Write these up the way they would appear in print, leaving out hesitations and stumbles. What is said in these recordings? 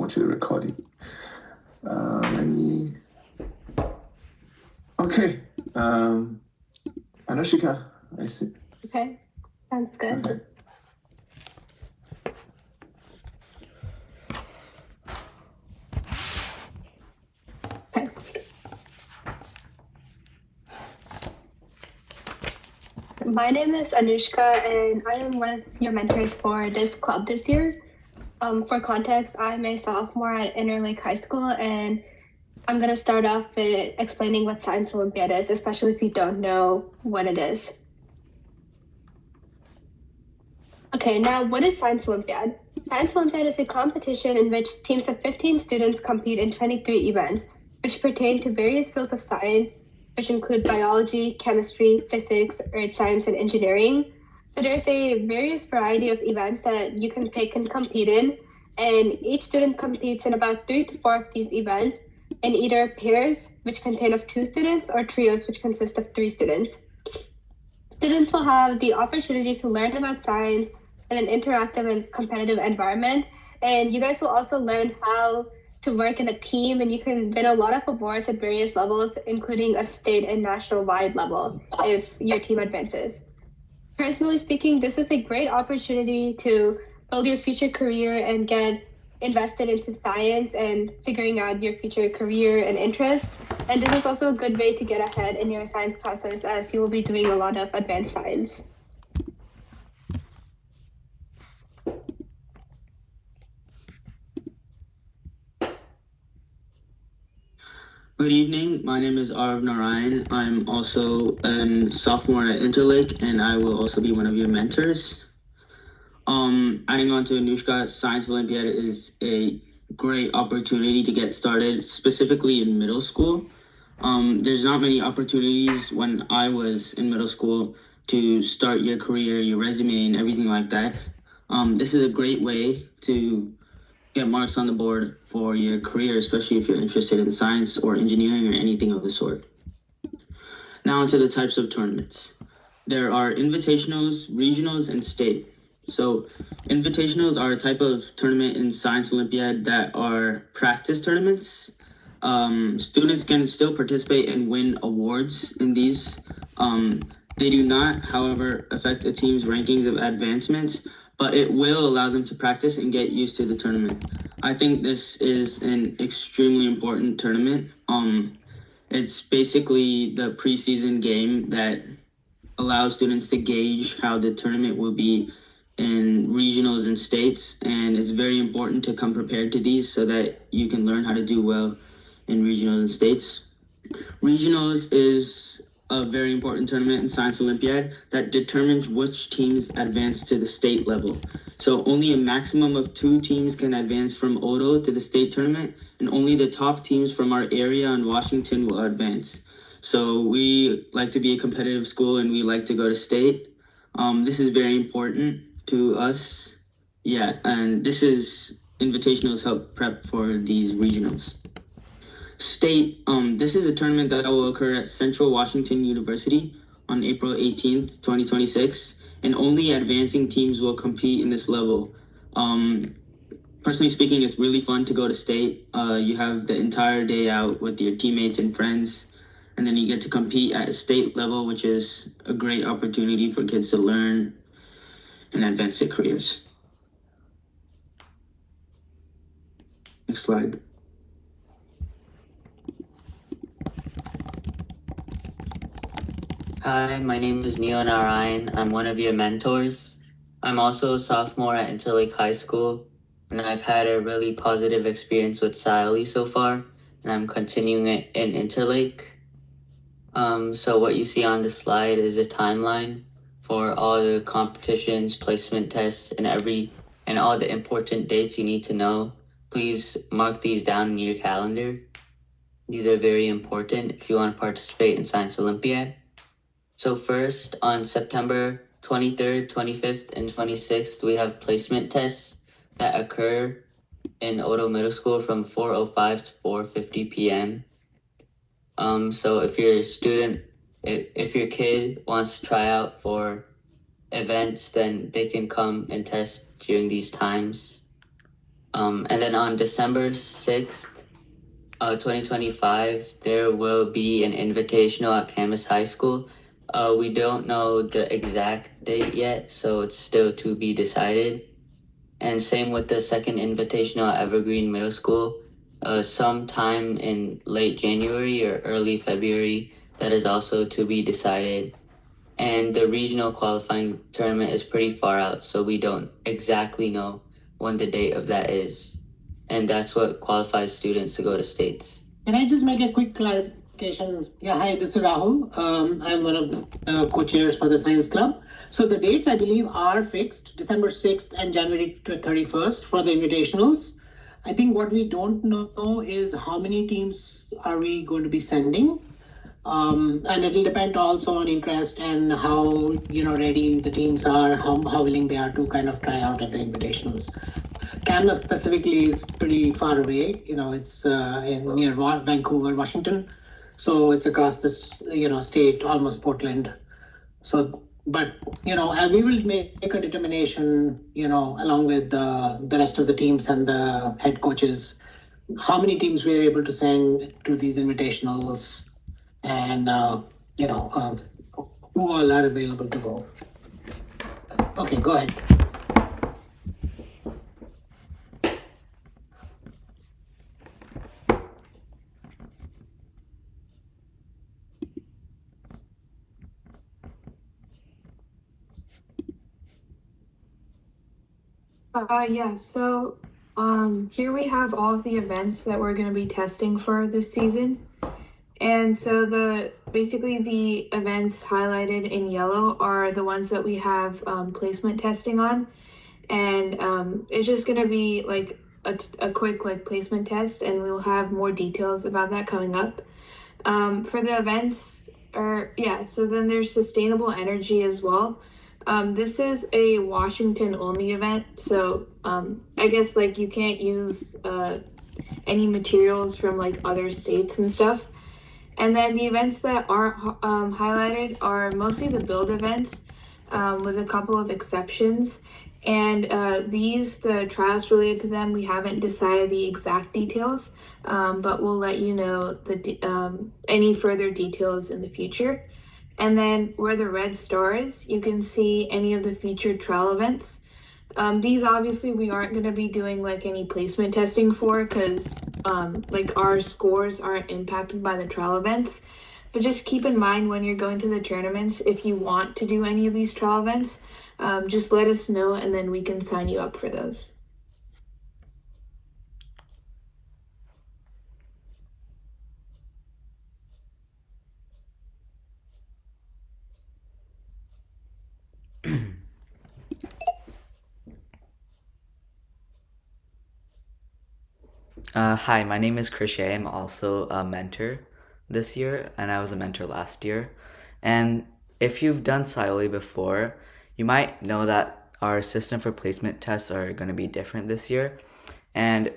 to the recording. Okay. Anushika, I see. Okay, sounds good. Okay. My name is Anushka, and I am one of your mentors for this club this year. For context, I'm a sophomore at Interlake High School, and I'm going to start off with explaining what Science Olympiad is, especially if you don't know what it is. Okay, now what is Science Olympiad? Science Olympiad is a competition in which teams of 15 students compete in 23 events, which pertain to various fields of science, which include biology, chemistry, physics, earth science, and engineering. So there's a various variety of events that you can pick and compete in, and each student competes in about 3 to 4 of these events in either pairs, which contain of 2 students, or trios, which consist of 3 students. Students will have the opportunity to learn about science in an interactive and competitive environment, and you guys will also learn how to work in a team, and you can win a lot of awards at various levels, including a state and national-wide level if your team advances. Personally speaking, this is a great opportunity to build your future career and get invested into science and figuring out your future career and interests. And this is also a good way to get ahead in your science classes, as you will be doing a lot of advanced science. Good evening. My name is Arav Narayan. I'm also a sophomore at Interlake, and I will also be one of your mentors. Adding on to Anushka, Science Olympiad is a great opportunity to get started, specifically in middle school. There's not many opportunities when I was in middle school to start your career, your resume, and everything like that. This is a great way to get marks on the board for your career, especially if you're interested in science or engineering or anything of the sort. Now into the types of tournaments. There are invitationals, regionals, and state. So invitationals are a type of tournament in Science Olympiad that are practice tournaments. Students can still participate and win awards in these. They do not, however, affect a team's rankings of advancements, but it will allow them to practice and get used to the tournament. I think this is an extremely important tournament. It's basically the preseason game that allows students to gauge how the tournament will be in regionals and states, and it's very important to come prepared to these so that you can learn how to do well in regionals and states. Regionals is a very important tournament in Science Olympiad that determines which teams advance to the state level. So only a maximum of 2 teams can advance from Odle to the state tournament, and only the top teams from our area in Washington will advance. So we like to be a competitive school, and we like to go to state. This is very important to us. Yeah, and this is invitationals help prep for these regionals. State, this is a tournament that will occur at Central Washington University on April 18th, 2026, and only advancing teams will compete in this level. Personally speaking, it's really fun to go to state. You have the entire day out with your teammates and friends, and then you get to compete at a state level, which is a great opportunity for kids to learn and advance their careers. Next slide. Hi, my name is Neo Narayan. I'm one of your mentors. I'm also a sophomore at Interlake High School, and I've had a really positive experience with Scioli so far, and I'm continuing it in Interlake. So what you see on the slide is a timeline for all the competitions, placement tests, and all the important dates you need to know. Please mark these down in your calendar. These are very important if you want to participate in Science Olympiad. So first, on September 23rd, 25th, and 26th, we have placement tests that occur in Odle Middle School from 4:05 to 4:50 p.m. So if you're a student, if your kid wants to try out for events, then they can come and test during these times. And then on December 6th, 2025, there will be an invitational at Camas High School. We don't know the exact date yet, so it's still to be decided. And same with the second invitational at Evergreen Middle School. Sometime in late January or early February, that is also to be decided. And the regional qualifying tournament is pretty far out, so we don't exactly know when the date of that is. And that's what qualifies students to go to states. Can I just make a quick clarification? Yeah, hi, this is Rahul. I'm one of the co-chairs for the Science Club. So the dates, I believe, are fixed, December 6th and January 31st for the invitationals. I think what we don't know is how many teams are we going to be sending. And it'll depend also on interest and how ready the teams are, how willing they are to kind of try out at the invitationals. Canada specifically is pretty far away. It's near Vancouver, Washington, so it's across this state, almost Portland. So, but and we will make a determination, along with the rest of the teams and the head coaches, how many teams we're able to send to these invitationals, and who all are available to go. Okay, go ahead. Yeah, so here we have all of the events that we're going to be testing for this season. And so basically the events highlighted in yellow are the ones that we have placement testing on. And it's just going to be like a quick like placement test, and we'll have more details about that coming up. For the events, so then there's sustainable energy as well. This is a Washington only event, so I guess like you can't use any materials from like other states and stuff. And then the events that aren't highlighted are mostly the build events, with a couple of exceptions. And the trials related to them, we haven't decided the exact details, but we'll let you know any further details in the future. And then where the red star is, you can see any of the featured trial events. These obviously we aren't going to be doing like any placement testing for, because like our scores aren't impacted by the trial events. But just keep in mind when you're going to the tournaments, if you want to do any of these trial events, just let us know and then we can sign you up for those. Hi, my name is Krishay. I'm also a mentor this year, and I was a mentor last year. And if you've done Siley before, you might know that our system for placement tests are going to be different this year. And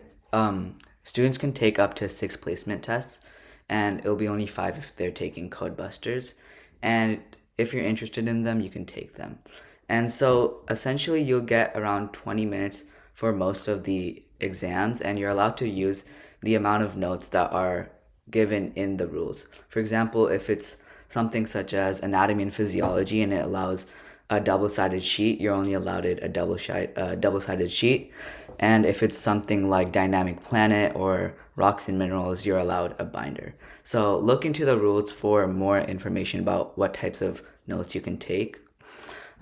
students can take up to 6 placement tests, and it'll be only 5 if they're taking Codebusters. And if you're interested in them, you can take them. And so essentially, you'll get around 20 minutes for most of the exams, and you're allowed to use the amount of notes that are given in the rules. For example, if it's something such as anatomy and physiology and it allows a double-sided sheet, you're only allowed a double-sided sheet. And if it's something like dynamic planet or rocks and minerals, you're allowed a binder. So look into the rules for more information about what types of notes you can take.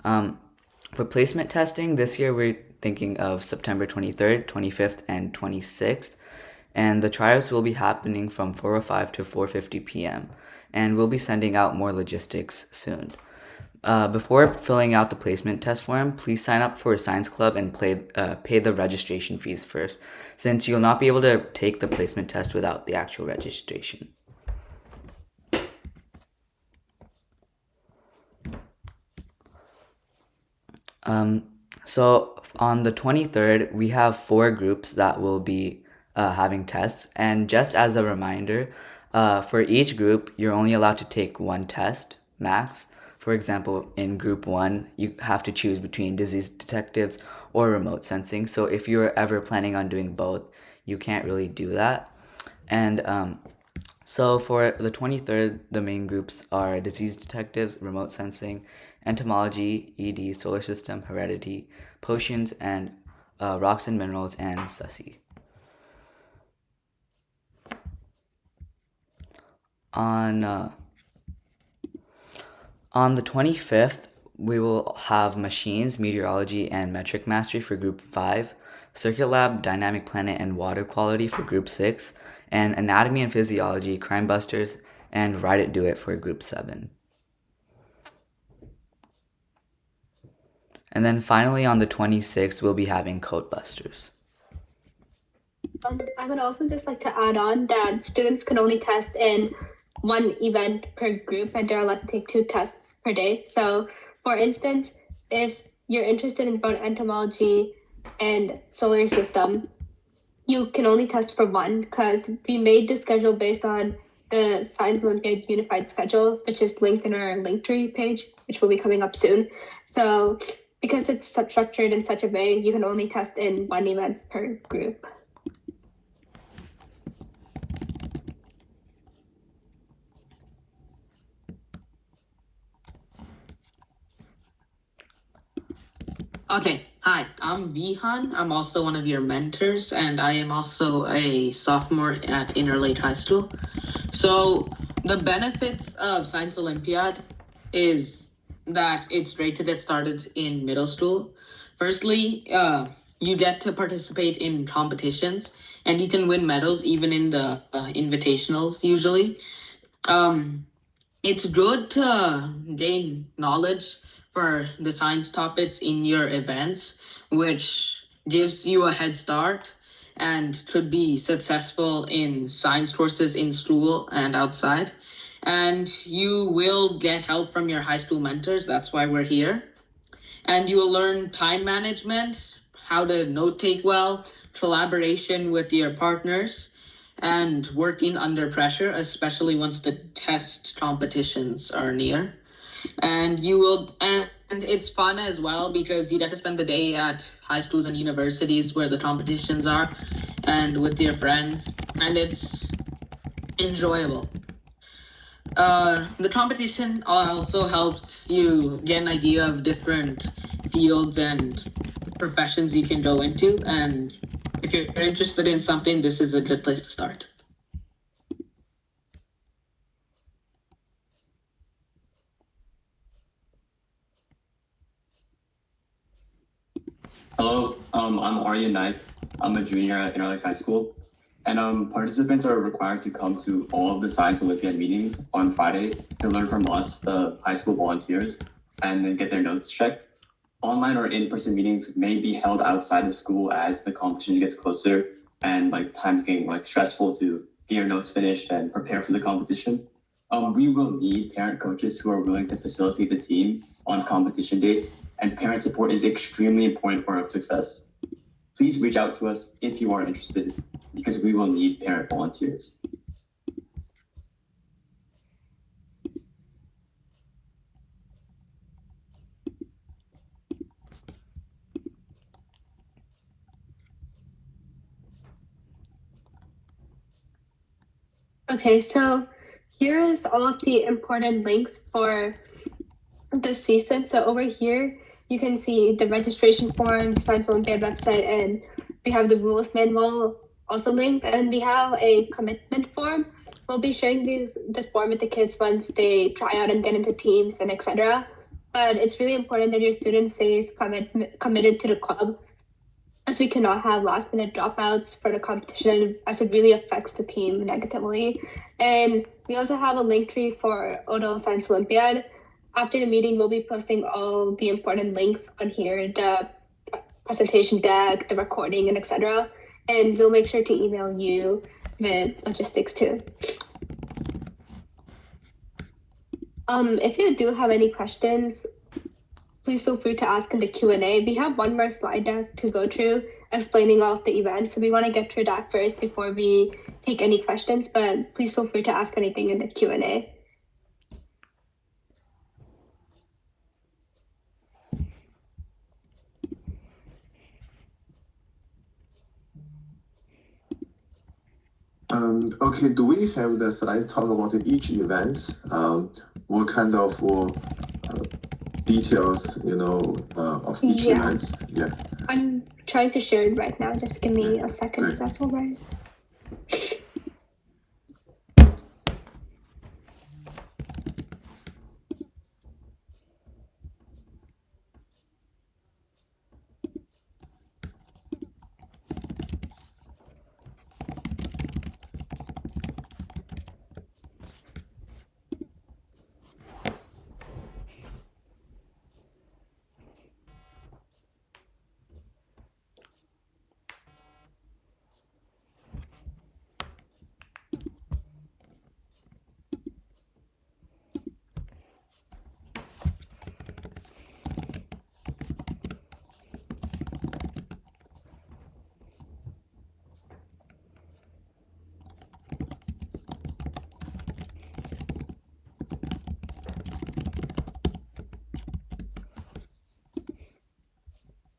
For placement testing, this year we're thinking of September 23rd, 25th, and 26th. And the trials will be happening from 4:05 to 4:50 p.m. And we'll be sending out more logistics soon. Before filling out the placement test form, please sign up for a science club and pay the registration fees first, since you'll not be able to take the placement test without the actual registration. So on the 23rd, we have 4 groups that will be having tests. And just as a reminder, for each group, you're only allowed to take 1 test max. For example, in group 1, you have to choose between disease detectives or remote sensing. So if you're ever planning on doing both, you can't really do that. And so for the 23rd, the main groups are disease detectives, remote sensing, entomology, ED, solar system, heredity, potions, and rocks and minerals, and SUSI. On the 25th, we will have machines, meteorology, and metric mastery for group 5, circuit lab, dynamic planet, and water quality for group 6, and anatomy and physiology, crime busters, and write it, do it for group 7. And then finally on the 26th, we'll be having code busters. I would also just like to add on that students can only test in one event per group, and they're allowed to take 2 tests per day. So, for instance, if you're interested in both entomology and solar system, you can only test for one, because we made the schedule based on the Science Olympiad Unified Schedule, which is linked in our Linktree page, which will be coming up soon. So, because it's structured in such a way, you can only test in one event per group. Okay, hi, I'm Vihan. I'm also one of your mentors, and I am also a sophomore at Interlake High School. So the benefits of Science Olympiad is that it's great to get started in middle school. Firstly, you get to participate in competitions, and you can win medals even in the invitationals usually. It's good to gain knowledge for the science topics in your events, which gives you a head start and could be successful in science courses in school and outside. And you will get help from your high school mentors. That's why we're here. And you will learn time management, how to note take well, collaboration with your partners, and working under pressure, especially once the test competitions are near. And it's fun as well because you get to spend the day at high schools and universities where the competitions are and with your friends, and it's enjoyable. The competition also helps you get an idea of different fields and professions you can go into, and if you're interested in something, this is a good place to start. Hello, I'm Arya Knife. I'm a junior at Interlake High School. And participants are required to come to all of the Science Olympiad meetings on Friday to learn from us, the high school volunteers, and then get their notes checked. Online or in-person meetings may be held outside of school as the competition gets closer and time's getting stressful to get your notes finished and prepare for the competition. We will need parent coaches who are willing to facilitate the team on competition dates, and parent support is extremely important for our success. Please reach out to us if you are interested, because we will need parent volunteers. Okay, so here is all of the important links for this season. So over here, you can see the registration form, Science Olympiad website, and we have the rules manual also linked, and we have a commitment form. We'll be sharing this form with the kids once they try out and get into teams and etc. But it's really important that your student stays committed to the club, as we cannot have last minute dropouts for the competition, as it really affects the team negatively. And we also have a link tree for Odle Science Olympiad. After the meeting, we'll be posting all the important links on here, the presentation deck, the recording, and etc. And we'll make sure to email you with logistics too. If you do have any questions, please feel free to ask in the Q&A. We have one more slide deck to go through explaining all of the events. So we want to get through that first before we take any questions, but please feel free to ask anything in the Q&A. Okay, do we have the slides talk about each event? What kind of details, of each Yeah. event? Yeah. I'm trying to share it right now. Just give me a second, Great. if that's all right.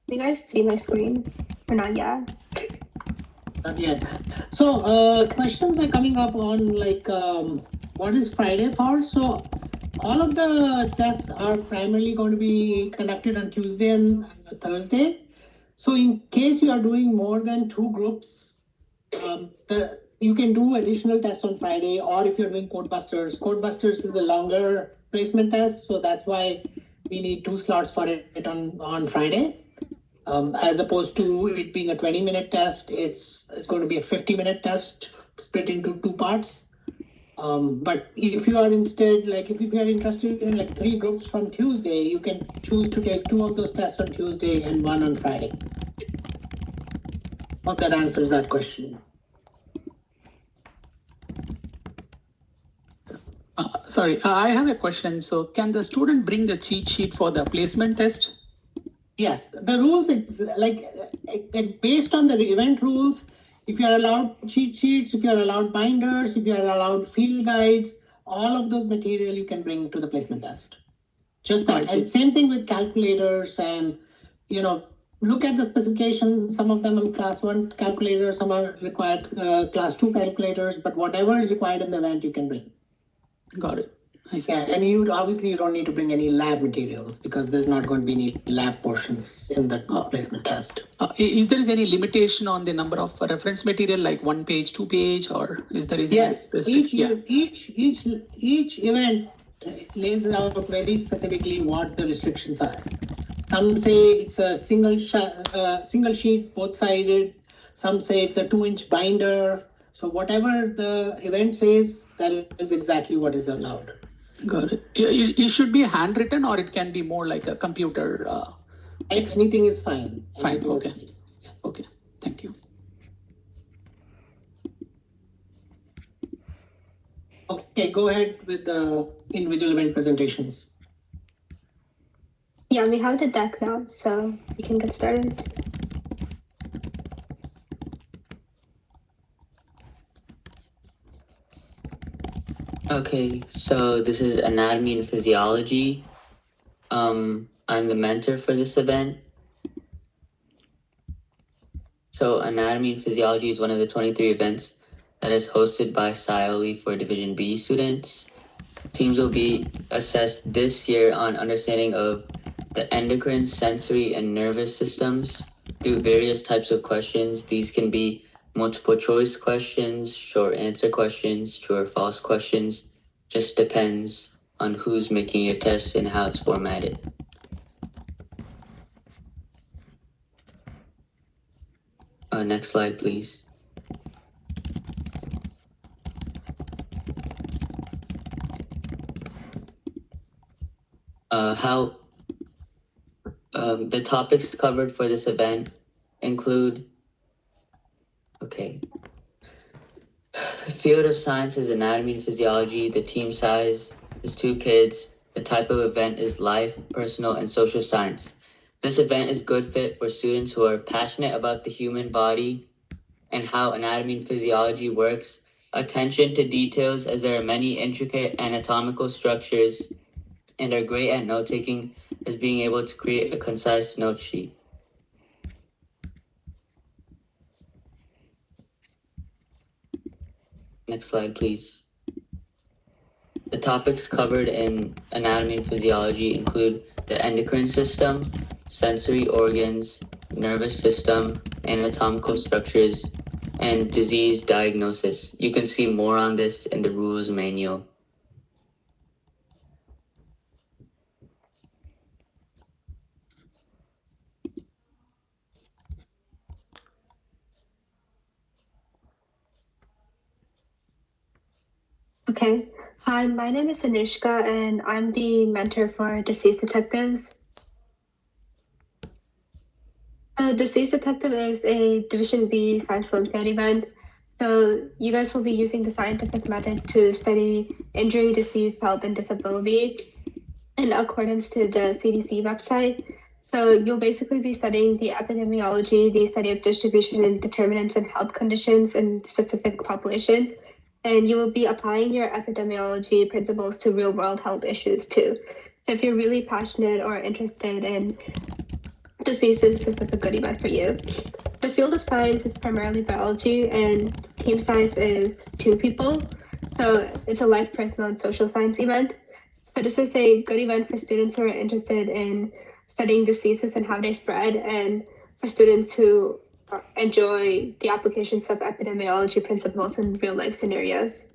You guys see my screen? Or not yet? Not yet. So questions are coming up on like what is Friday for? So all of the tests are primarily going to be conducted on Tuesday and Thursday. So in case you are doing more than 2 groups, you can do additional tests on Friday, or if you're doing Codebusters. Codebusters is a longer placement test, so that's why we need 2 slots for it on Friday. As opposed to it being a 20-minute test, it's going to be a 50-minute test split into 2 parts. But if you are instead, like if you are interested in like 3 groups from Tuesday, you can choose to take 2 of those tests on Tuesday and 1 on Friday. Hope that answers that question. Sorry, I have a question. So can the student bring the cheat sheet for the placement test? Yes, the rules, based on the event rules, if you are allowed cheat sheets, if you are allowed binders, if you are allowed field guides, all of those material you can bring to the placement test. Just that. And same thing with calculators and, look at the specification. Some of them are class 1 calculators, some are required class 2 calculators, but whatever is required in the event, you can bring. Got it. Yeah, and you don't need to bring any lab materials because there's not going to be any lab portions in the placement test. Is there any limitation on the number of reference material, like 1 page, 2 page, or is there? Yes, each event lays out very specifically what the restrictions are. Some say it's a single sheet, both-sided. Some say it's a 2-inch binder. So whatever the event says, that is exactly what is allowed. Got it. It should be handwritten, or it can be more like a computer. Anything is fine. Fine. Okay. Okay. Thank you. Okay, go ahead with the individual event presentations. Yeah, we have the deck now, so we can get started. Okay, so this is anatomy and physiology. I'm the mentor for this event. So anatomy and physiology is one of the 23 events that is hosted by SciOly for Division B students. Teams will be assessed this year on understanding of the endocrine, sensory, and nervous systems through various types of questions. These can be multiple choice questions, short answer questions, true or false questions. Just depends on who's making your test and how it's formatted. Next slide, please. The topics covered for this event include, the field of science is anatomy and physiology. The team size is 2 kids. The type of event is life, personal, and social science. This event is good fit for students who are passionate about the human body and how anatomy and physiology works. Attention to details, as there are many intricate anatomical structures, and are great at note-taking, as being able to create a concise note sheet. Next slide, please. The topics covered in anatomy and physiology include the endocrine system, sensory organs, nervous system, anatomical structures, and disease diagnosis. You can see more on this in the rules manual. Okay. Hi, my name is Anushka, and I'm the mentor for Disease Detectives. Disease Detective is a Division B Science Olympiad event. So you guys will be using the scientific method to study injury, disease, health, and disability in accordance to the CDC website. So you'll basically be studying the epidemiology, the study of distribution and determinants in health conditions in specific populations. And you will be applying your epidemiology principles to real world health issues too. So if you're really passionate or interested in diseases, this is a good event for you. The field of science is primarily biology, and team size is 2 people. So it's a life, personal, and social science event. So this is a good event for students who are interested in studying diseases and how they spread, and for students who enjoy the applications of epidemiology principles in real life scenarios.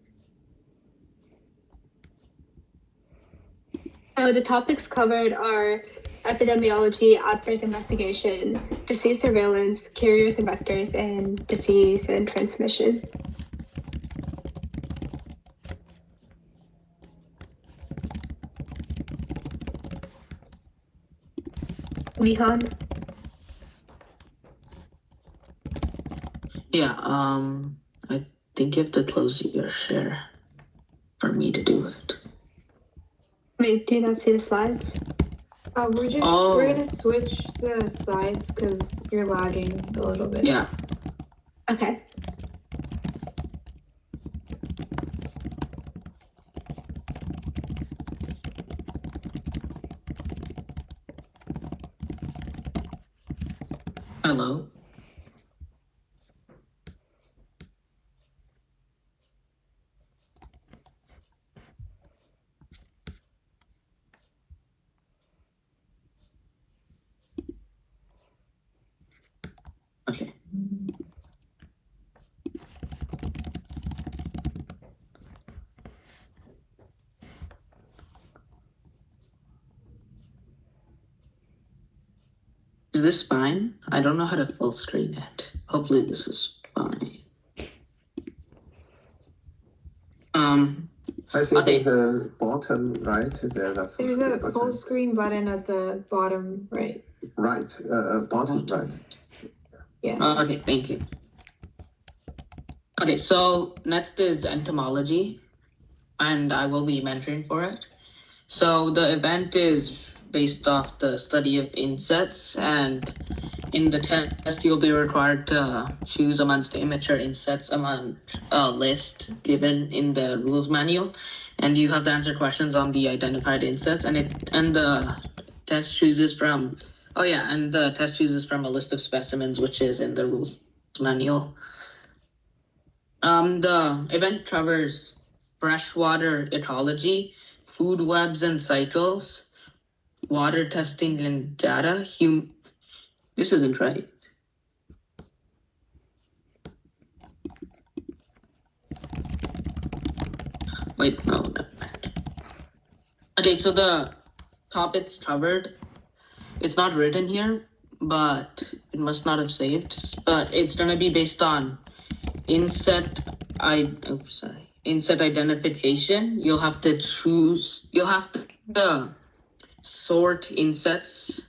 So the topics covered are epidemiology, outbreak investigation, disease surveillance, carriers and vectors, and disease and transmission. Vihan? Yeah, I think you have to close your share for me to do it. Wait, do you not see the slides? We're gonna switch the slides because you're lagging a little bit. Yeah. Okay. Hello. Okay. Is this fine? I don't know how to full screen it. Hopefully this is fine. I think Okay. at the bottom right, there's a There's screen a button. full screen button at the bottom right. Right, bottom right. Yeah. Okay, thank you. Okay, so next is entomology, and I will be mentoring for it. So the event is based off the study of insects, and in the test you'll be required to choose amongst immature insects among a list given in the rules manual, and you have to answer questions on the identified insects, and the test chooses from a list of specimens which is in the rules manual. The event covers freshwater ecology, food webs and cycles, water testing and data. This isn't right. Wait, no, not that. Okay, so the topics covered, it's not written here, but it must not have saved. But it's gonna be based on insect identification. You'll have to sort insects,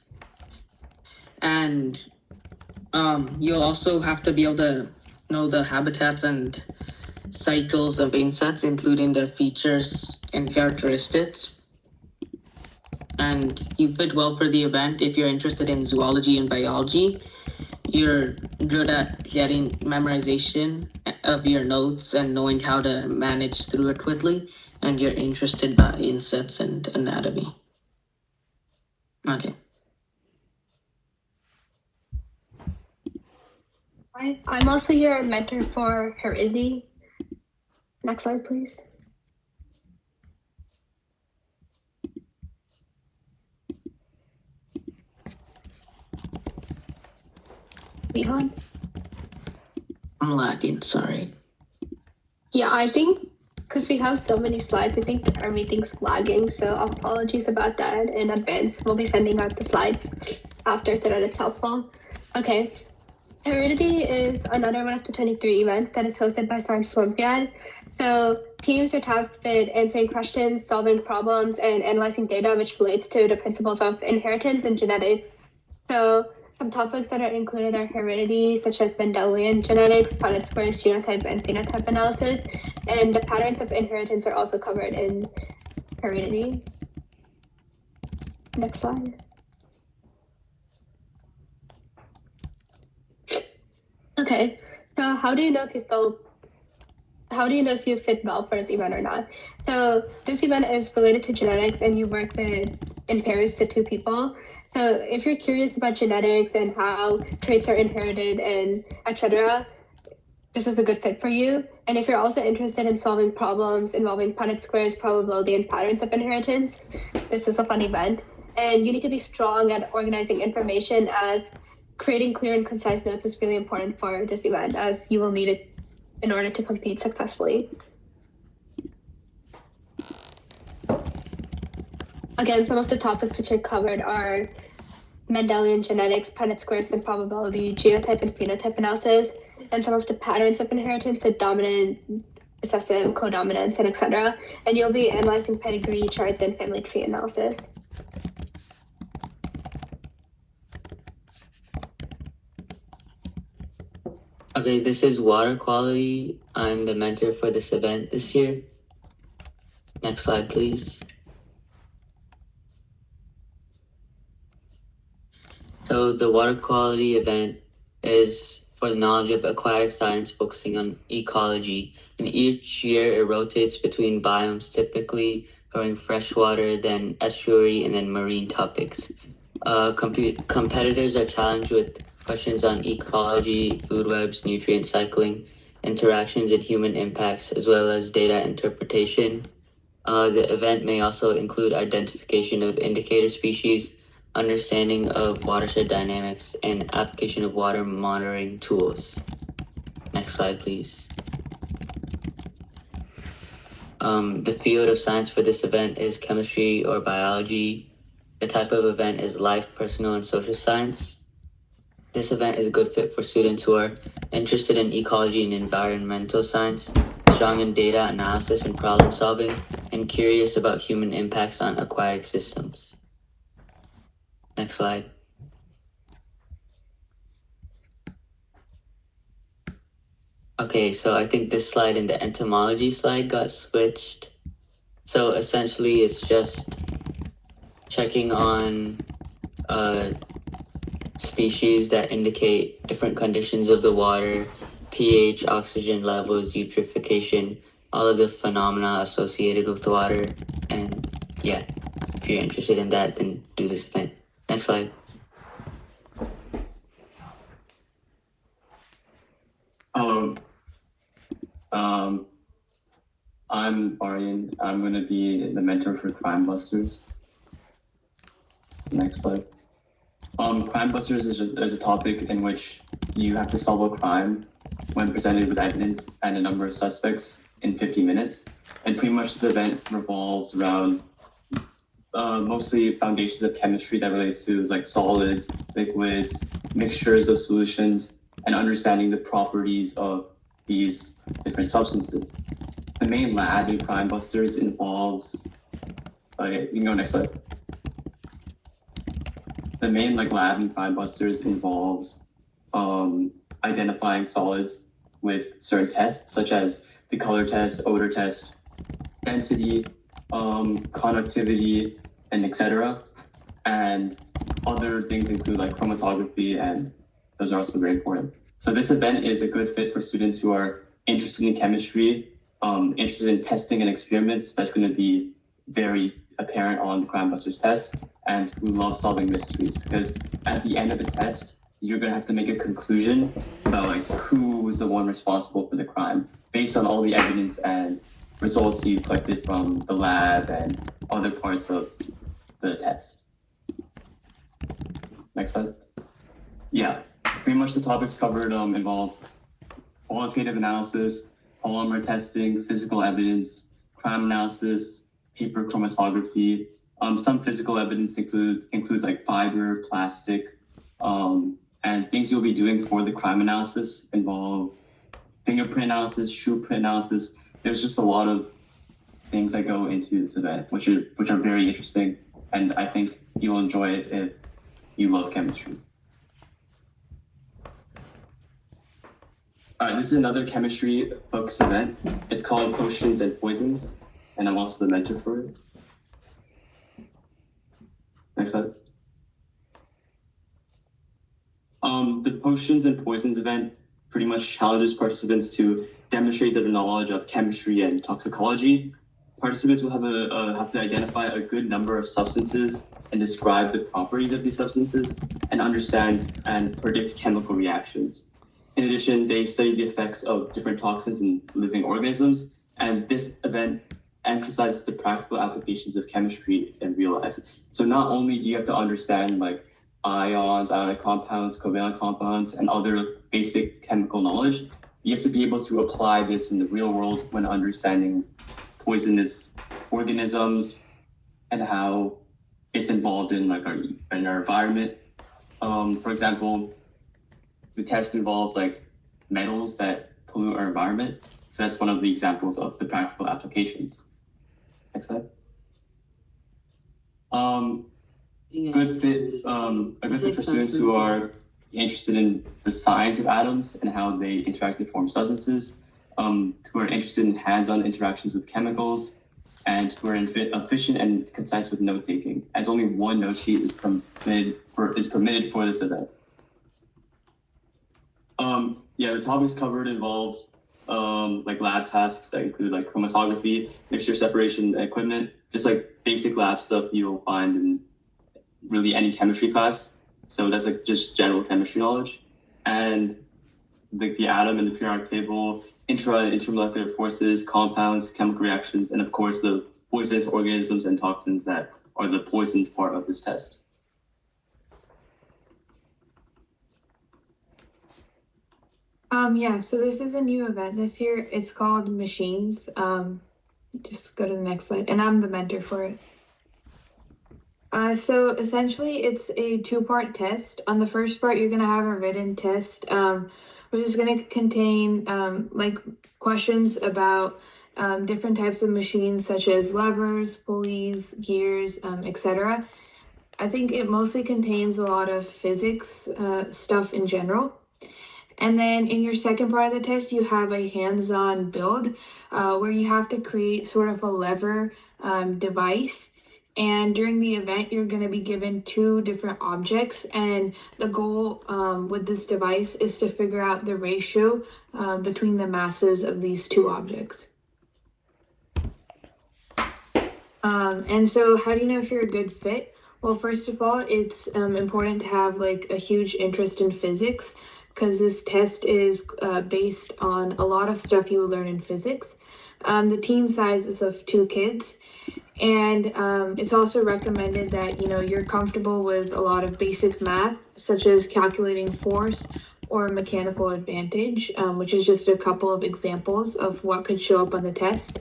and you'll also have to be able to know the habitats and cycles of insects, including their features and characteristics. And you fit well for the event if you're interested in zoology and biology. You're good at getting memorization of your notes and knowing how to manage through it quickly, and you're interested by insects and anatomy. Okay. I'm also your mentor for heredity. Next slide, please. Vihan? I'm lagging, sorry. Yeah, I think because we have so many slides, I think everything's lagging. So apologies about that in advance. We'll be sending out the slides after so that it's helpful. Okay. Heredity is another one of the 23 events that is hosted by Science Olympiad. So teams are tasked with answering questions, solving problems, and analyzing data which relates to the principles of inheritance and genetics. So some topics that are included are heredity, such as Mendelian genetics, Punnett squares, genotype, and phenotype analysis. And the patterns of inheritance are also covered in heredity. Next slide. Okay, so how do you know if you fit well for this event or not? So this event is related to genetics, and you work in pairs to 2 people. So if you're curious about genetics and how traits are inherited and etc., this is a good fit for you. And if you're also interested in solving problems involving Punnett squares, probability, and patterns of inheritance, this is a fun event. And you need to be strong at organizing information, as creating clear and concise notes is really important for this event, as you will need it in order to compete successfully. Again, some of the topics which are covered are Mendelian genetics, Punnett squares and probability, genotype and phenotype analysis, and some of the patterns of inheritance, so dominant, recessive, codominance, and etc. And you'll be analyzing pedigree charts and family tree analysis. Okay, this is water quality. I'm the mentor for this event this year. Next slide, please. So the water quality event is for the knowledge of aquatic science, focusing on ecology. And each year it rotates between biomes, typically covering freshwater, then estuary, and then marine topics. Competitors are challenged with questions on ecology, food webs, nutrient cycling, interactions and human impacts, as well as data interpretation. The event may also include identification of indicator species, understanding of watershed dynamics, and application of water monitoring tools. Next slide, please. The field of science for this event is chemistry or biology. The type of event is life, personal, and social science. This event is a good fit for students who are interested in ecology and environmental science, strong in data analysis and problem solving, and curious about human impacts on aquatic systems. Next slide. Okay, so I think this slide and the entomology slide got switched. So essentially it's just checking on species that indicate different conditions of the water, pH, oxygen levels, eutrophication, all of the phenomena associated with water. And yeah, if you're interested in that, then do this event. Next slide. Hello. I'm Aryan. I'm going to be the mentor for Crime Busters. Next slide. Crime Busters is a topic in which you have to solve a crime when presented with evidence and a number of suspects in 50 minutes. And pretty much this event revolves around mostly foundations of chemistry that relates to like solids, liquids, mixtures of solutions, and understanding the properties of these different substances. The main lab in Crime Busters involves, okay, you can go next slide. The main lab in Crime Busters involves identifying solids with certain tests, such as the color test, odor test, density, conductivity, and etc. And other things include like chromatography, and those are also very important. So this event is a good fit for students who are interested in chemistry, interested in testing and experiments. That's going to be very apparent on the Crime Busters test, and who love solving mysteries, because at the end of the test, you're gonna have to make a conclusion about like who was the one responsible for the crime based on all the evidence and results you collected from the lab and other parts of the test. Next slide. Yeah, pretty much the topics covered involve qualitative analysis, polymer testing, physical evidence, crime analysis, paper chromatography. Some physical evidence includes like fiber, plastic, and things you'll be doing for the crime analysis involve fingerprint analysis, shoe print analysis. There's just a lot of things that go into this event, which are very interesting, and I think you'll enjoy it if you love chemistry. All right, this is another chemistry focused event. It's called Potions and Poisons, and I'm also the mentor for it. Next slide. The Potions and Poisons event pretty much challenges participants to demonstrate their knowledge of chemistry and toxicology. Participants will have to identify a good number of substances and describe the properties of these substances and understand and predict chemical reactions. In addition, they study the effects of different toxins in living organisms, and this event emphasizes the practical applications of chemistry in real life. So not only do you have to understand like ions, ionic compounds, covalent compounds, and other basic chemical knowledge, you have to be able to apply this in the real world when understanding poisonous organisms and how it's involved in like our environment. For example, the test involves like metals that pollute our environment. So that's one of the examples of the practical applications. Next slide. A good fit for students who are interested in the science of atoms and how they interact to form substances, who are interested in hands-on interactions with chemicals, and who are efficient and concise with note-taking, as only one note sheet is permitted for this event. The topics covered involve like lab tasks that include like chromatography, mixture separation equipment, just like basic lab stuff you'll find in really any chemistry class. So that's like just general chemistry knowledge. And the atom and the periodic table, intra and intermolecular forces, compounds, chemical reactions, and of course the poisonous organisms and toxins that are the poisons part of this test. So this is a new event this year. It's called Machines. Just go to the next slide, and I'm the mentor for it. So essentially, it's a two-part test. On the first part, you're going to have a written test, which is going to contain like questions about different types of machines, such as levers, pulleys, gears, etc. I think it mostly contains a lot of physics stuff in general. And then in your second part of the test, you have a hands-on build where you have to create sort of a lever device. And during the event, you're going to be given two different objects. And the goal with this device is to figure out the ratio between the masses of these two objects. And so how do you know if you're a good fit? Well, first of all, it's important to have like a huge interest in physics, because this test is based on a lot of stuff you will learn in physics. The team size is of 2 kids, and it's also recommended that you're comfortable with a lot of basic math, such as calculating force or mechanical advantage, which is just a couple of examples of what could show up on the test.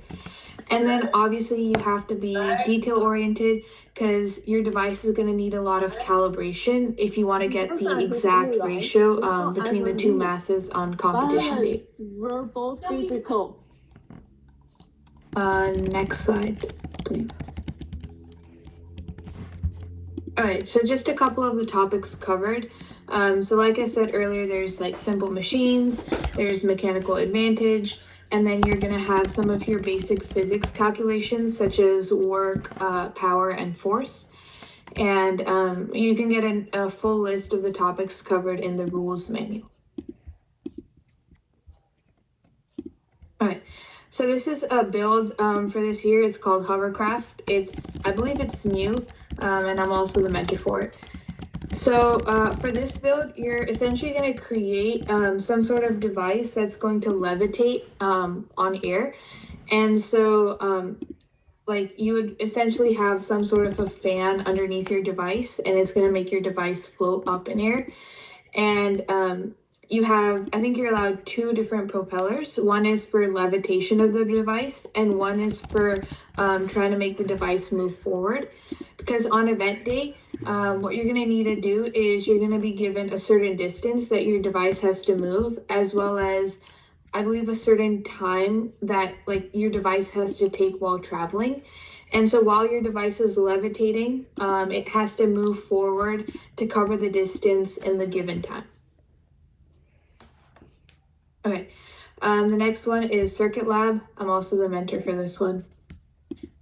And then obviously you have to be detail oriented, because your device is going to need a lot of calibration if you want to get the exact ratio between the two masses on competition day. Verbal, physical. Next slide, please. All right, so just a couple of the topics covered. So like I said earlier, there's like simple machines, there's mechanical advantage, and then you're going to have some of your basic physics calculations, such as work, power, and force. And you can get a full list of the topics covered in the rules manual. All right, so this is a build for this year. It's called Hovercraft. I believe it's new, and I'm also the mentor for it. So for this build, you're essentially going to create some sort of device that's going to levitate on air. And so like you would essentially have some sort of a fan underneath your device, and it's going to make your device float up in air. And you have, I think you're allowed 2 different propellers. One is for levitation of the device, and one is for trying to make the device move forward. Because on event day, what you're going to need to do is you're going to be given a certain distance that your device has to move, as well as I believe a certain time that like your device has to take while traveling. And so while your device is levitating, it has to move forward to cover the distance in the given time. Okay, the next one is Circuit Lab. I'm also the mentor for this one.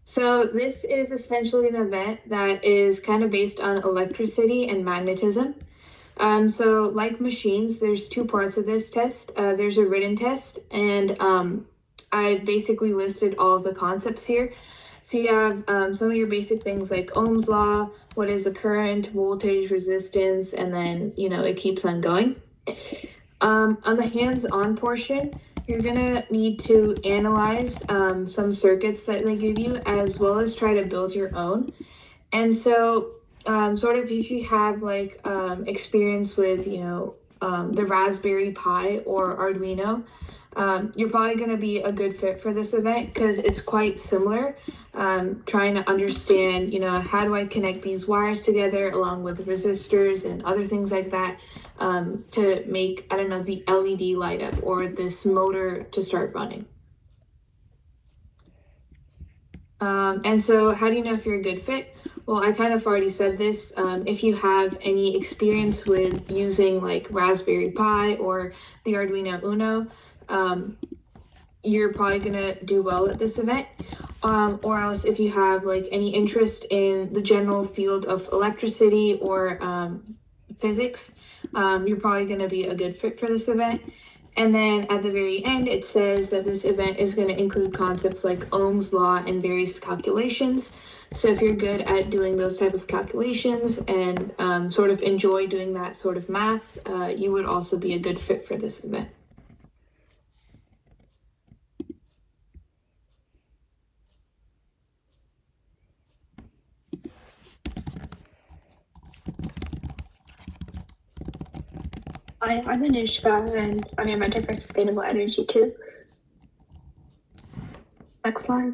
So this is essentially an event that is kind of based on electricity and magnetism. So like machines, there's 2 parts of this test. There's a written test, and I basically listed all of the concepts here. So you have some of your basic things like Ohm's law, what is a current, voltage, resistance, and then, you know, it keeps on going. On the hands-on portion, you're gonna need to analyze some circuits that they give you, as well as try to build your own. And so sort of if you have like experience with, you know, the Raspberry Pi or Arduino, you're probably going to be a good fit for this event because it's quite similar. Trying to understand, you know, how do I connect these wires together along with resistors and other things like that to make, I don't know, the LED light up or this motor to start running. And so how do you know if you're a good fit? Well, I kind of already said this. If you have any experience with using like Raspberry Pi or the Arduino Uno, you're probably gonna do well at this event. Or else if you have like any interest in the general field of electricity or physics, you're probably gonna be a good fit for this event. And then at the very end, it says that this event is going to include concepts like Ohm's law and various calculations. So if you're good at doing those type of calculations and sort of enjoy doing that sort of math, you would also be a good fit for this event. Hi, I'm Anushka, and I'm your mentor for sustainable energy too. Next slide.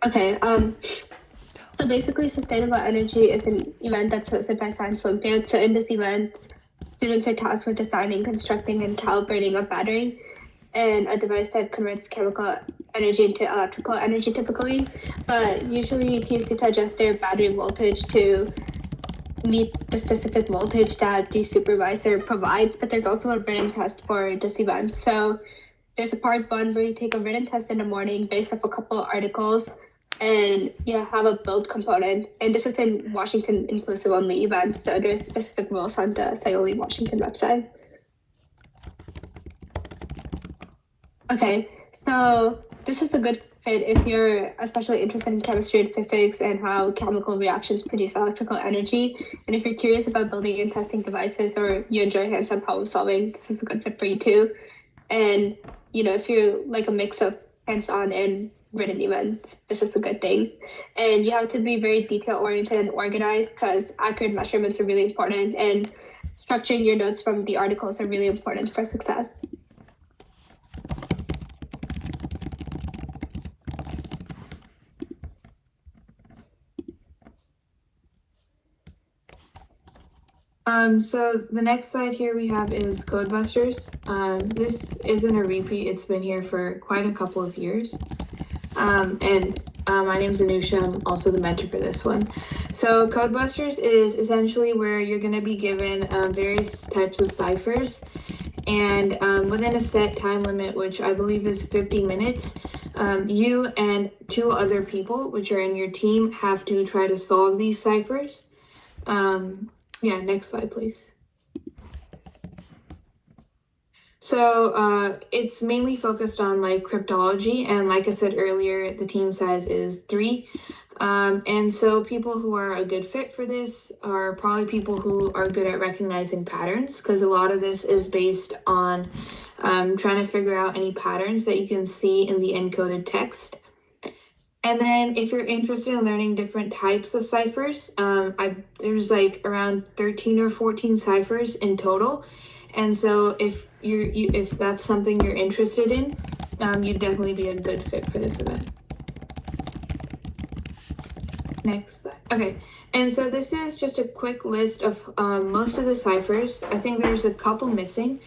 Okay, so basically sustainable energy is an event that's hosted by Science Olympiad. So in this event, students are tasked with designing, constructing, and calibrating a battery and a device that converts chemical energy into electrical energy typically. But usually teams need to adjust their battery voltage to meet the specific voltage that the supervisor provides, but there's also a written test for this event. So there's a part 1 where you take a written test in the morning based off a couple of articles, and you have a build component. And this is in Washington inclusive only event, so there's specific rules on the Scioli Washington website. Okay, so this is a good fit if you're especially interested in chemistry and physics and how chemical reactions produce electrical energy. And if you're curious about building and testing devices, or you enjoy hands-on problem solving, this is a good fit for you too. And, you know, if you're like a mix of hands-on and written events, this is a good thing. And you have to be very detail-oriented and organized because accurate measurements are really important, and structuring your notes from the articles are really important for success. So the next slide here we have is Codebusters. This isn't a repeat, it's been here for quite a couple of years. My name is Anusha, I'm also the mentor for this one. So Codebusters is essentially where you're going to be given various types of ciphers, and within a set time limit, which I believe is 50 minutes, you and 2 other people, which are in your team, have to try to solve these ciphers. Yeah, next slide, please. So it's mainly focused on like cryptology, and like I said earlier, the team size is 3. And so people who are a good fit for this are probably people who are good at recognizing patterns, because a lot of this is based on trying to figure out any patterns that you can see in the encoded text. And then if you're interested in learning different types of ciphers, there's like around 13 or 14 ciphers in total. And so if if that's something you're interested in, you'd definitely be a good fit for this event. Next slide. Okay, and so this is just a quick list of most of the ciphers. I think there's a couple missing.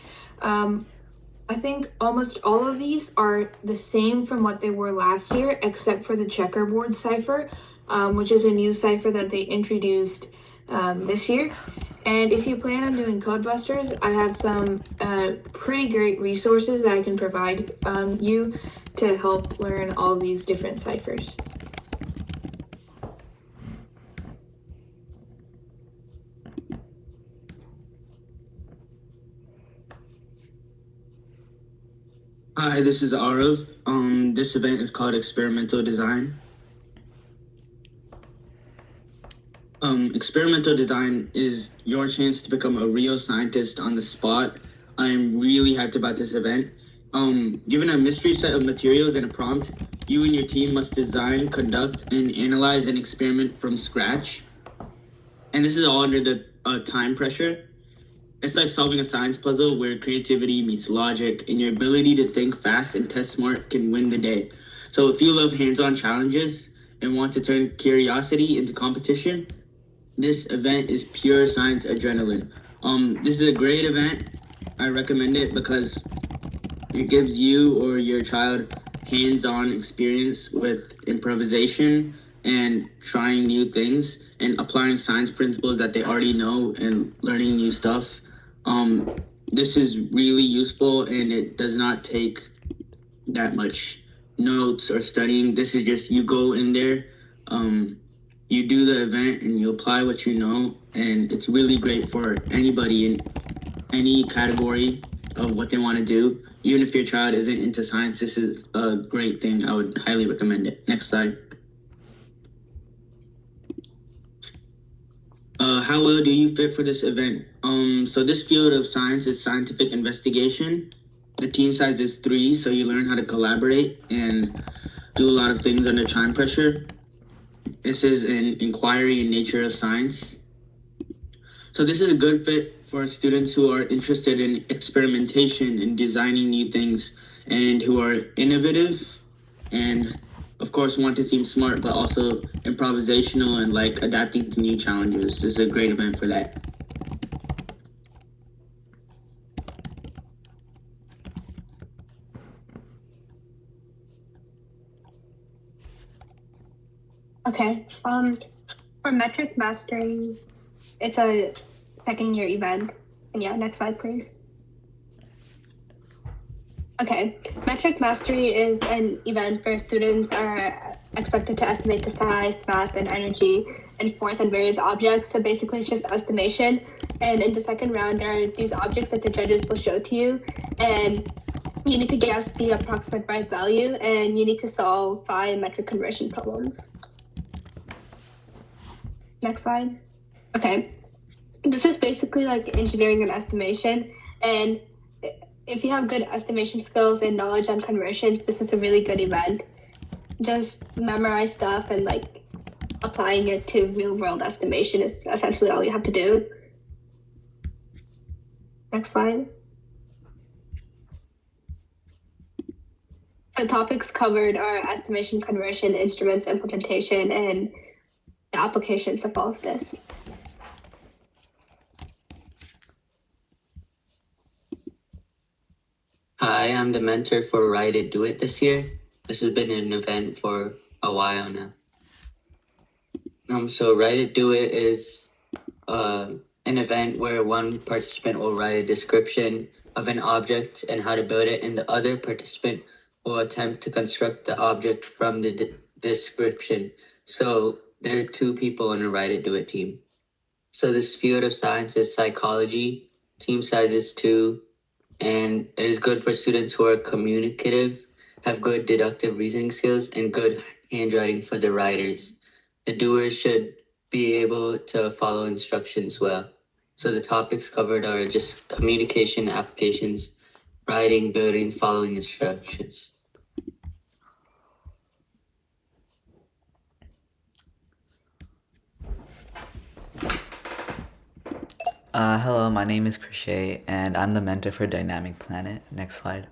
I think almost all of these are the same from what they were last year, except for the checkerboard cipher, which is a new cipher that they introduced this year. And if you plan on doing Codebusters, I have some pretty great resources that I can provide you to help learn all these different ciphers. Hi, this is Arav. This event is called Experimental Design. Experimental design is your chance to become a real scientist on the spot. I'm really hyped about this event. Given a mystery set of materials and a prompt, you and your team must design, conduct, and analyze an experiment from scratch. And this is all under the time pressure. It's like solving a science puzzle where creativity meets logic, and your ability to think fast and test smart can win the day. So if you love hands-on challenges and want to turn curiosity into competition, this event is pure science adrenaline. This is a great event. I recommend it because it gives you or your child hands-on experience with improvisation and trying new things and applying science principles that they already know and learning new stuff. This is really useful, and it does not take that much notes or studying. This is just you go in there, you do the event, and you apply what you know, and it's really great for anybody in any category of what they want to do. Even if your child isn't into science, this is a great thing. I would highly recommend it. Next slide. How well do you fit for this event? So this field of science is scientific investigation. The team size is 3, so you learn how to collaborate and do a lot of things under time pressure. This is an inquiry in nature of science. So this is a good fit for students who are interested in experimentation and designing new things and who are innovative and of course want to seem smart, but also improvisational and like adapting to new challenges. This is a great event for that. Okay. For metric mastery, it's a second year event. And yeah, next slide, please. Okay, metric mastery is an event where students are expected to estimate the size, mass, and energy and force on various objects. So basically, it's just estimation. And in the second round, there are these objects that the judges will show to you, and you need to guess the approximate right value, and you need to solve 5 metric conversion problems. Next slide. Okay, this is basically like engineering and estimation, and if you have good estimation skills and knowledge on conversions, this is a really good event. Just memorize stuff and like applying it to real world estimation is essentially all you have to do. Next slide. The topics covered are estimation, conversion, instruments, implementation, and the applications of all of this. Hi, I'm the mentor for Write It, Do It this year. This has been an event for a while now. So Write It, Do It is an event where one participant will write a description of an object and how to build it, and the other participant will attempt to construct the object from the description. So there are 2 people on a Write It, Do It team. So this field of science is psychology. Team size is 2. And it is good for students who are communicative, have good deductive reasoning skills, and good handwriting for the writers. The doers should be able to follow instructions well. So the topics covered are just communication applications, writing, building, following instructions. Hello, my name is Krishay, and I'm the mentor for Dynamic Planet. Next slide.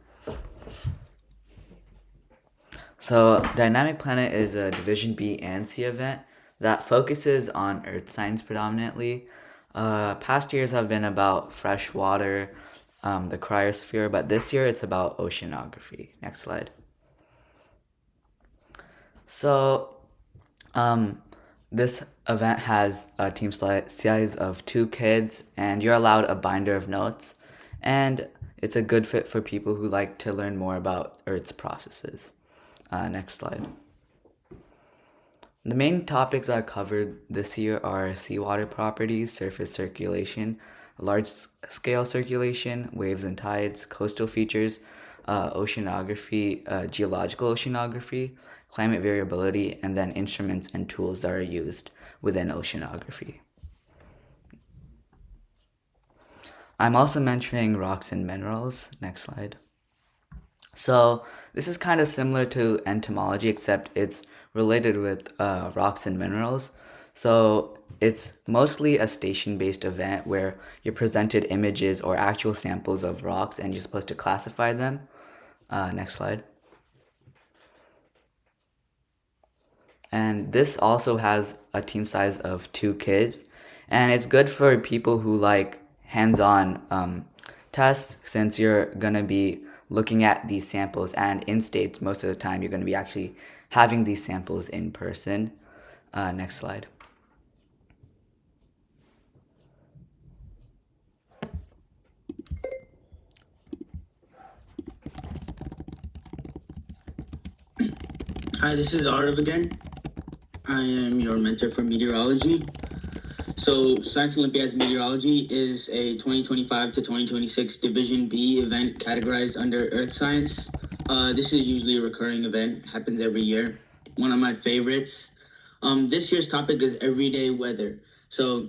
So, Dynamic Planet is a Division B and C event that focuses on earth science predominantly. Past years have been about fresh water, the cryosphere, but this year it's about oceanography. Next slide. So, this event has a team size of 2 kids, and you're allowed a binder of notes, and it's a good fit for people who like to learn more about Earth's processes. Next slide. The main topics I covered this year are seawater properties, surface circulation, large-scale circulation, waves and tides, coastal features, oceanography, geological oceanography, climate variability, and then instruments and tools that are used within oceanography. I'm also mentioning rocks and minerals. Next slide. So this is kind of similar to entomology, except it's related with rocks and minerals. So it's mostly a station-based event where you're presented images or actual samples of rocks and you're supposed to classify them. Next slide. And this also has a team size of 2 kids. And it's good for people who like hands-on tests, since you're going to be looking at these samples, and in states most of the time you're going to be actually having these samples in person. Next slide. Hi, this is Arav again. I am your mentor for meteorology. So Science Olympiad's Meteorology is a 2025 to 2026 Division B event categorized under Earth Science. This is usually a recurring event, happens every year. One of my favorites. This year's topic is everyday weather. So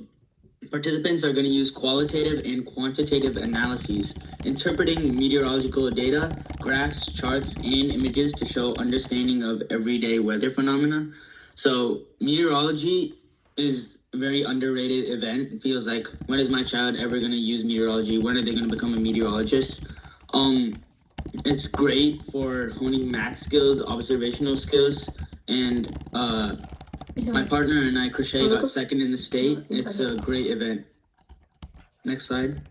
participants are going to use qualitative and quantitative analyses, interpreting meteorological data, graphs, charts, and images to show understanding of everyday weather phenomena. So meteorology is a very underrated event. It feels like, when is my child ever going to use meteorology? When are they going to become a meteorologist? It's great for honing math skills, observational skills, and my partner and I, Crochet, got second in the state. It's a great event. Next slide.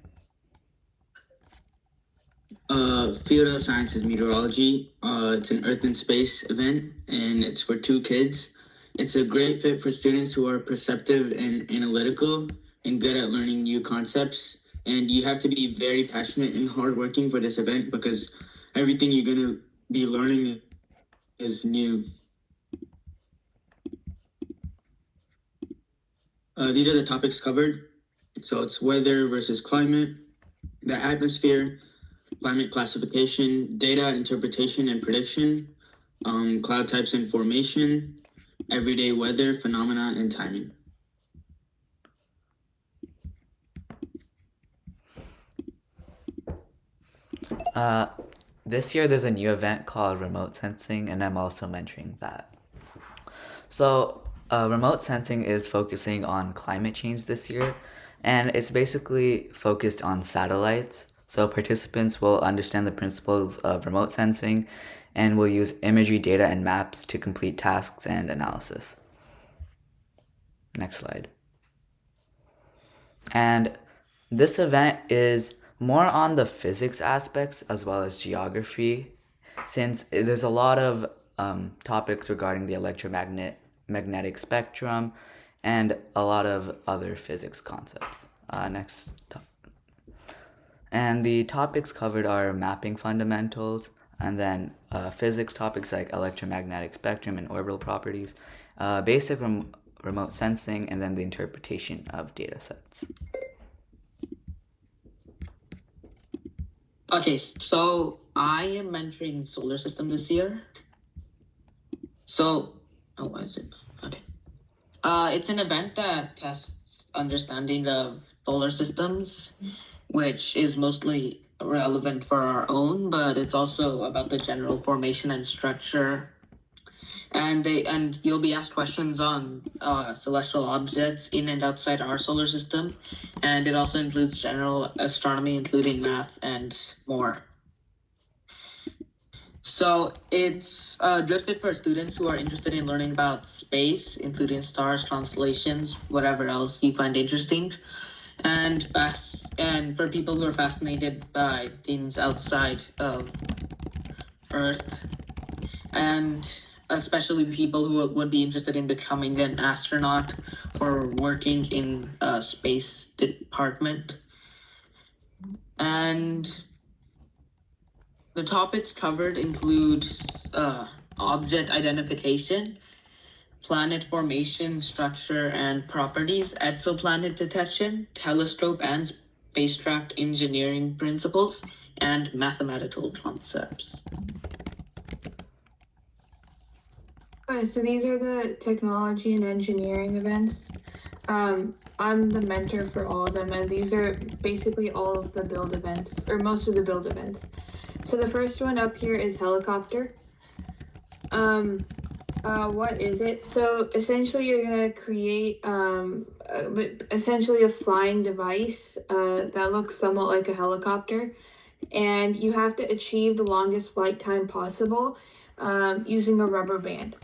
Field of Science is meteorology. It's an Earth and Space event, and it's for 2 kids. It's a great fit for students who are perceptive and analytical and good at learning new concepts. And you have to be very passionate and hardworking for this event, because everything you're going to be learning is new. These are the topics covered. So it's weather versus climate, the atmosphere, climate classification, data interpretation and prediction, cloud types and formation, everyday weather, phenomena, and timing. This year there's a new event called remote sensing, and I'm also mentoring that. So remote sensing is focusing on climate change this year, and it's basically focused on satellites. So participants will understand the principles of remote sensing and will use imagery, data, and maps to complete tasks and analysis. Next slide. And this event is more on the physics aspects as well as geography, since there's a lot of topics regarding the electromagnetic spectrum and a lot of other physics concepts. Next topic. And the topics covered are mapping fundamentals, and then physics topics like electromagnetic spectrum and orbital properties, basic remote sensing, and then the interpretation of data sets. Okay, so I am mentoring solar system this year. So, what is it? Okay. It's an event that tests understanding of solar systems, which is mostly relevant for our own, but it's also about the general formation and structure. And you'll be asked questions on celestial objects in and outside our solar system, and it also includes general astronomy, including math and more. So it's a good fit for students who are interested in learning about space, including stars, constellations, whatever else you find interesting, and for people who are fascinated by things outside of Earth, and especially people who would be interested in becoming an astronaut or working in a space department. And the topics covered include object identification, planet formation, structure and properties, exoplanet detection, telescope and spacecraft engineering principles, and mathematical concepts. Okay, so these are the technology and engineering events. I'm the mentor for all of them, and these are basically all of the build events, or most of the build events. So the first one up here is helicopter. What is it? So essentially you're gonna create essentially a flying device that looks somewhat like a helicopter, and you have to achieve the longest flight time possible using a rubber band.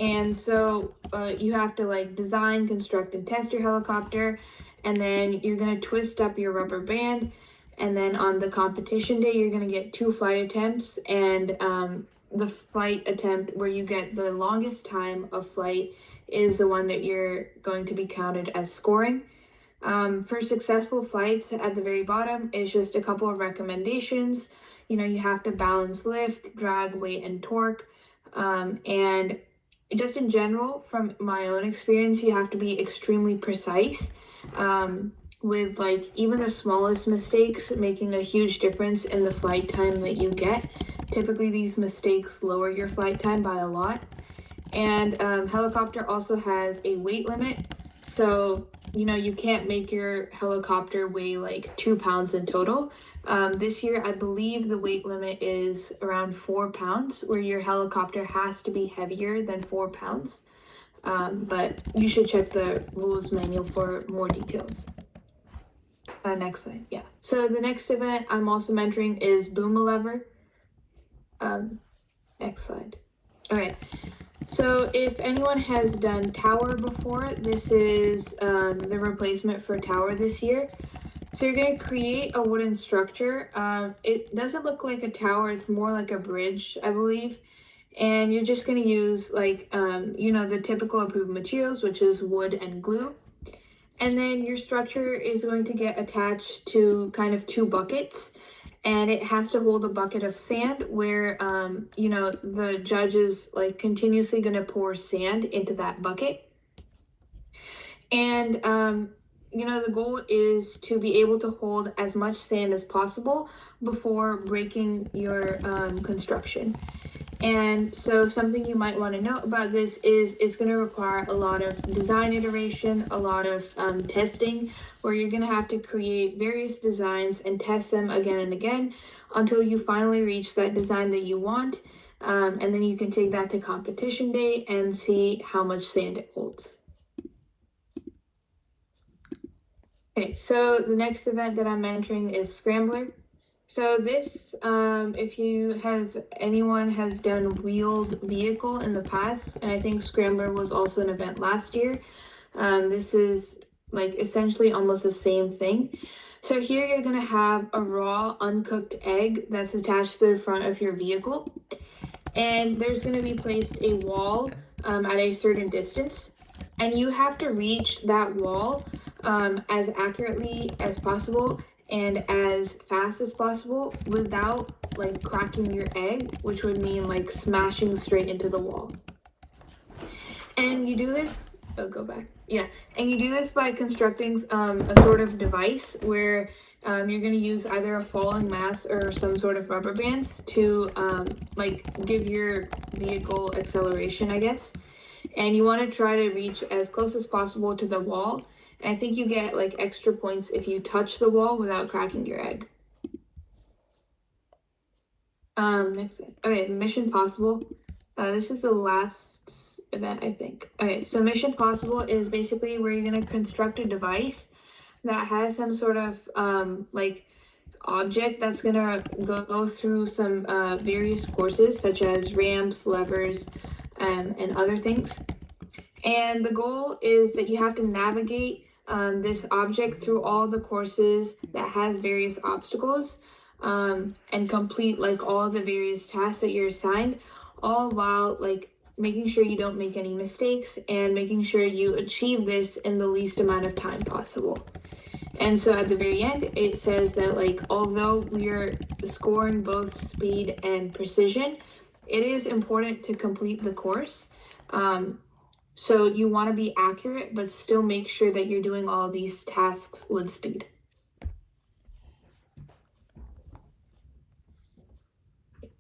And so you have to like design, construct, and test your helicopter, and then you're gonna twist up your rubber band, and then on the competition day you're gonna get 2 flight attempts, and the flight attempt where you get the longest time of flight is the one that you're going to be counted as scoring. For successful flights, at the very bottom is just a couple of recommendations. You know, you have to balance lift, drag, weight, and torque, and just in general, from my own experience, you have to be extremely precise, with like even the smallest mistakes making a huge difference in the flight time that you get. Typically these mistakes lower your flight time by a lot. And helicopter also has a weight limit, so you know you can't make your helicopter weigh like 2 pounds in total. This year I believe the weight limit is around 4 pounds, where your helicopter has to be heavier than 4 pounds, but you should check the rules manual for more details. Next slide. Yeah, so the next event I'm also mentoring is Boom a Lever. Next slide. All right, so if anyone has done tower before, this is the replacement for tower this year. So you're going to create a wooden structure. It doesn't look like a tower, it's more like a bridge, I believe. And you're just going to use like you know, the typical approved materials, which is wood and glue. And then your structure is going to get attached to kind of 2 buckets, and it has to hold a bucket of sand where you know, the judge is like continuously going to pour sand into that bucket. And you know, the goal is to be able to hold as much sand as possible before breaking your construction. And so something you might want to know about this is it's going to require a lot of design iteration, a lot of testing, where you're going to have to create various designs and test them again and again until you finally reach that design that you want. And then you can take that to competition day and see how much sand it holds. Okay, so the next event that I'm mentoring is Scrambler. So this, if anyone has done wheeled vehicle in the past, and I think Scrambler was also an event last year, this is like essentially almost the same thing. So here you're gonna have a raw uncooked egg that's attached to the front of your vehicle, and there's gonna be placed a wall at a certain distance, and you have to reach that wall as accurately as possible and as fast as possible without like cracking your egg, which would mean like smashing straight into the wall. And you do this, and you do this by constructing a sort of device where you're going to use either a falling mass or some sort of rubber bands to like give your vehicle acceleration, I guess. and you want to try to reach as close as possible to the wall. And I think you get like extra points if you touch the wall without cracking your egg. Next, okay, Mission Possible. This is the last event, I think. Okay, so Mission Possible is basically where you're gonna construct a device that has some sort of like object that's gonna go through some various courses such as ramps, levers, and other things. And the goal is that you have to navigate this object through all the courses that has various obstacles and complete like all the various tasks that you're assigned, all while like making sure you don't make any mistakes and making sure you achieve this in the least amount of time possible. And so at the very end, it says that like, although we're scoring both speed and precision, it is important to complete the course. So you want to be accurate, but still make sure that you're doing all these tasks with speed.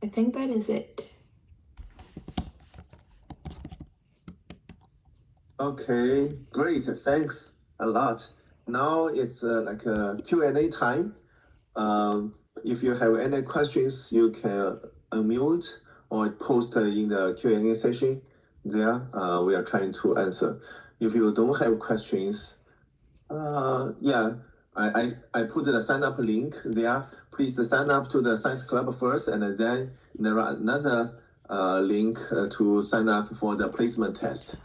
I think that is it. Okay, great. Thanks a lot. Now it's like a Q&A time. If you have any questions, you can unmute or post in the Q&A session. There, we are trying to answer. If you don't have questions, yeah, I put the sign up link there. Please sign up to the science club first, and then there are another link to sign up for the placement test.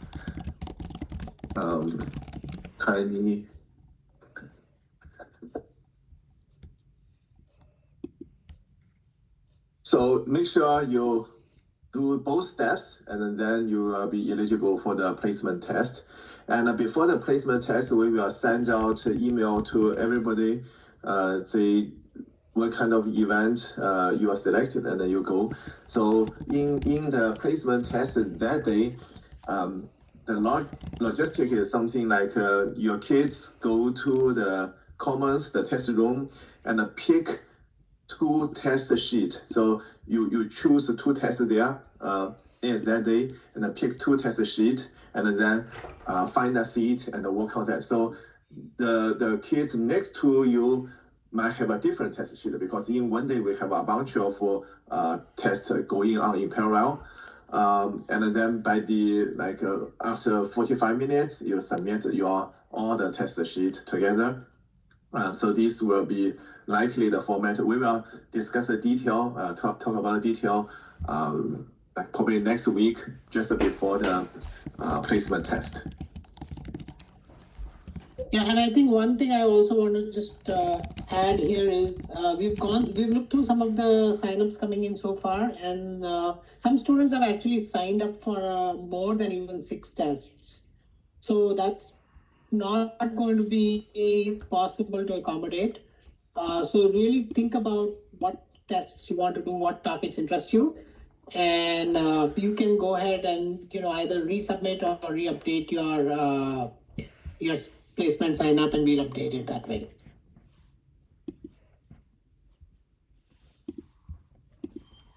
Tiny. So make sure you do both steps, and then you will be eligible for the placement test. And before the placement test, we will send out an email to everybody, say what kind of event you are selected, and then you go. So in the placement test that day, the logistic is something like your kids go to the commons, the test room, and pick 2 test sheets. So you choose 2 tests there in that day, and then pick 2 test sheets, and then find a seat and work on that. So the kids next to you might have a different test sheet, because in one day we have a bunch of tests going on in parallel. And then by the after 45 minutes, you submit all the test sheet together. So this will be likely the format. We will discuss the detail, talk about the detail, probably next week, just before the placement test. Yeah, and I think one thing I also want to just add here is we've looked through some of the signups coming in so far, and some students have actually signed up for more than even 6 tests. So that's not going to be possible to accommodate. So really think about what tests you want to do, what topics interest you, and you can go ahead and either resubmit or re-update your placement sign up, and we'll update it that way.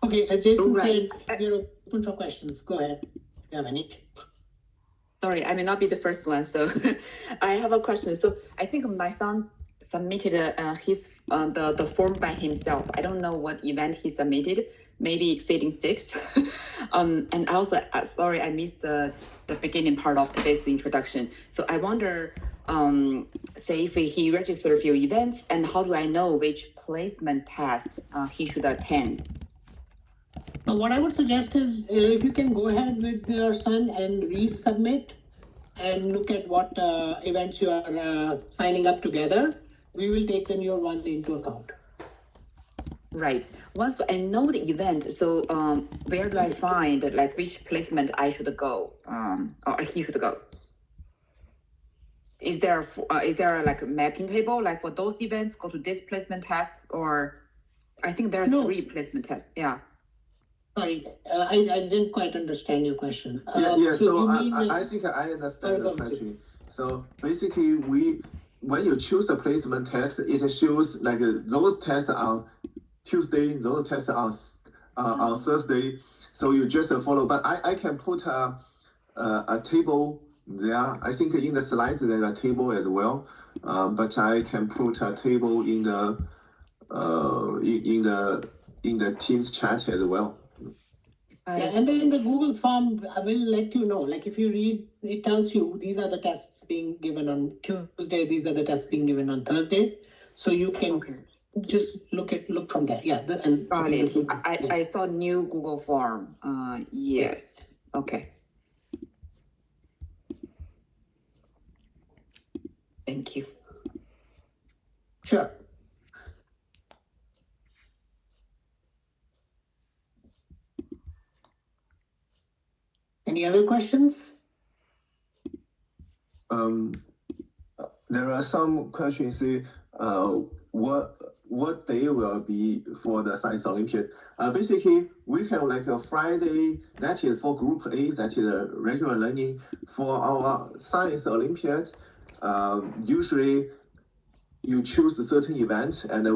Okay, as Jason said, we're open for questions. Go ahead. You have any? Sorry, I may not be the first one, so I have a question. So I think my son submitted his the form by himself. I don't know what event he submitted, maybe exceeding 6. And also, sorry, I missed the beginning part of today's introduction. So I wonder, say if he registered a few events, and how do I know which placement test he should attend? What I would suggest is if you can go ahead with your son and resubmit and look at what events you are signing up together, we will take the newer one into account. Right. Once I know the event, so where do I find like which placement I should go, or he should go? Is there like a mapping table, like for those events, go to this placement test, or I think there's 3 placement tests. Yeah. Sorry, I didn't quite understand your question. So I think I understand the question. So basically, when you choose a placement test, it shows like those tests on Tuesday, those tests on Thursday. So you just follow. But I can put a table there. I think in the slides there's a table as well, but I can put a table in the Teams chat as well. Yeah, and then in the Google form, I will let you know. Like if you read, it tells you these are the tests being given on Tuesday. These are the tests being given on Thursday. So you can just look from there. Yeah. Got it. I saw new Google form. Yes. Okay. Thank you. Sure. Any other questions? There are some questions. What day will be for the Science Olympiad? Basically, we have like a Friday, that is for Group A, that is a regular learning. For our Science Olympiad, usually you choose a certain event, and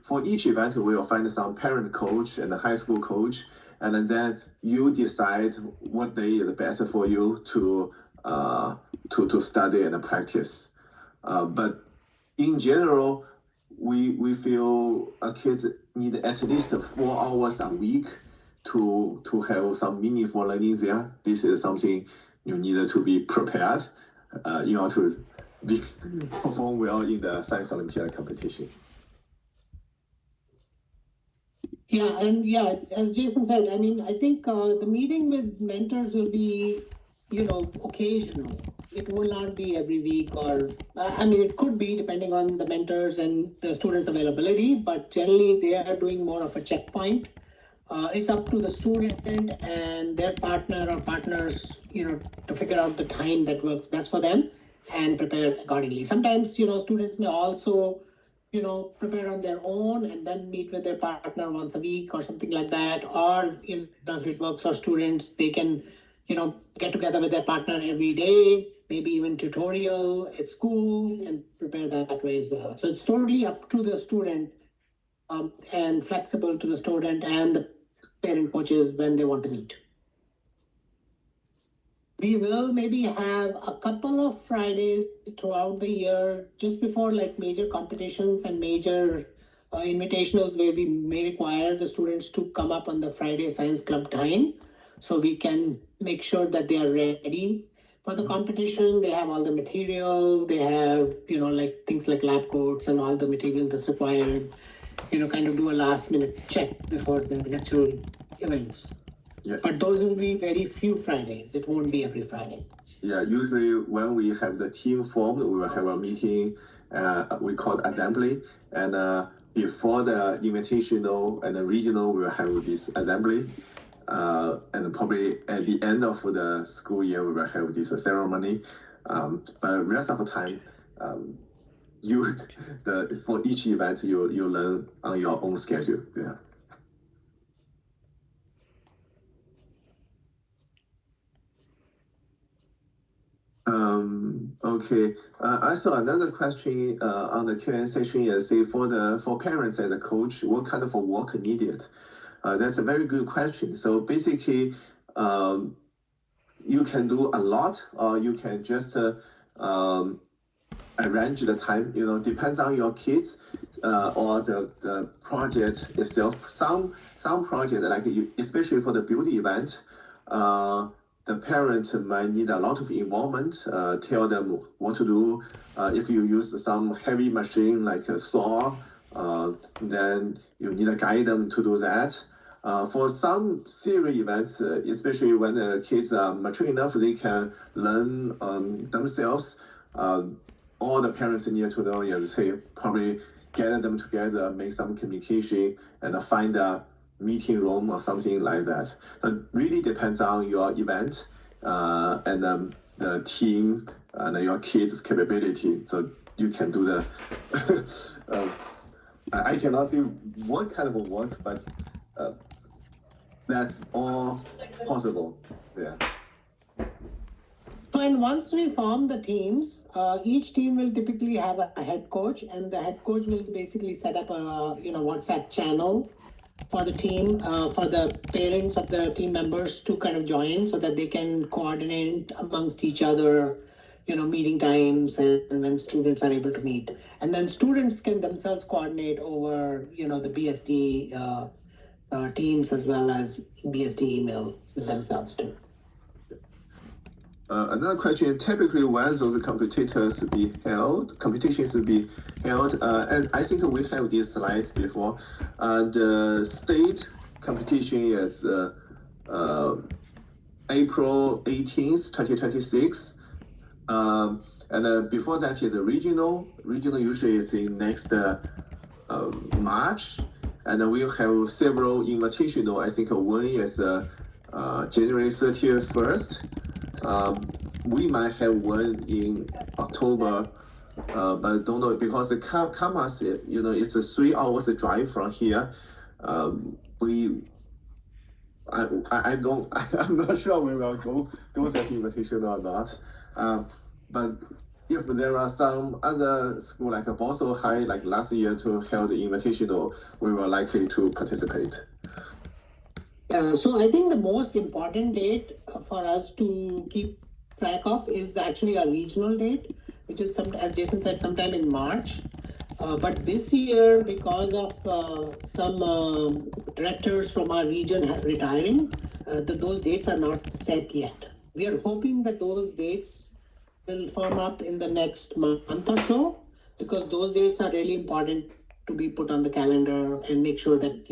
for each event we will find some parent coach and a high school coach, and then you decide what day is best for you to study and practice. But in general, we feel kids need at least 4 hours a week to have some meaningful learning there. This is something you need to be prepared in order to perform well in the Science Olympiad competition. Yeah, and yeah, as Jason said, I mean, I think the meeting with mentors will be, occasional. It will not be every week, or I mean, it could be depending on the mentors and the students' availability, but generally they are doing more of a checkpoint. It's up to the student and their partner or partners, to figure out the time that works best for them and prepare accordingly. Sometimes, students may also, prepare on their own and then meet with their partner once a week or something like that. Or, if it works for students, they can, get together with their partner every day, maybe even tutorial at school, and prepare that way as well. So it's totally up to the student and flexible to the student and the parent coaches when they want to meet. We will maybe have a couple of Fridays throughout the year, just before like major competitions and major invitationals, where we may require the students to come up on the Friday Science Club time, so we can make sure that they are ready for the competition. They have all the material, they have, like things like lab coats and all the material that's required, kind of do a last minute check before the actual events. Yeah. But those will be very few Fridays. It won't be every Friday. Yeah, usually when we have the team formed, we will have a meeting, we call it assembly. And before the invitational and the regional, we will have this assembly. And probably at the end of the school year, we will have this ceremony. But the rest of the time, for each event, you learn on your own schedule. Yeah. Okay. I saw another question on the Q&A session is for parents and the coach, what kind of a work needed? That's a very good question. So basically, you can do a lot, or you can just arrange the time. Depends on your kids or the project itself. Some project, like especially for the beauty event, the parent might need a lot of involvement, tell them what to do. If you use some heavy machine like a saw, then you need to guide them to do that. For some serious events, especially when the kids are mature enough, they can learn themselves. All the parents need to know, probably gather them together, make some communication, and find a meeting room or something like that. It really depends on your event and the team and your kids' capability. So you can do the. I cannot say what kind of work, but that's all possible. Yeah. So, and once we form the teams, each team will typically have a head coach, and the head coach will basically set up a WhatsApp channel for the team, for the parents of the team members to kind of join so that they can coordinate amongst each other, meeting times and when students are able to meet. And then students can themselves coordinate over, the BSD teams as well as BSD email themselves too. Another question, typically when those competitions be held, and I think we have these slides before. The state competition is April 18th, 2026. And before that is the regional. Regional usually is in next March. And then we'll have several invitational. I think one is January 31st. We might have one in October, but don't know because the campus, it's a 3 hours drive from here. I'm not sure we will go that invitation or not. But if there are some other school like Boston High, like last year to held the invitational, we were likely to participate. So I think the most important date for us to keep track of is actually a regional date, which is as Jason said, sometime in March. But this year, because of some directors from our region retiring, those dates are not set yet. We are hoping that those dates will firm up in the next month or so, because those dates are really important to be put on the calendar and make sure that,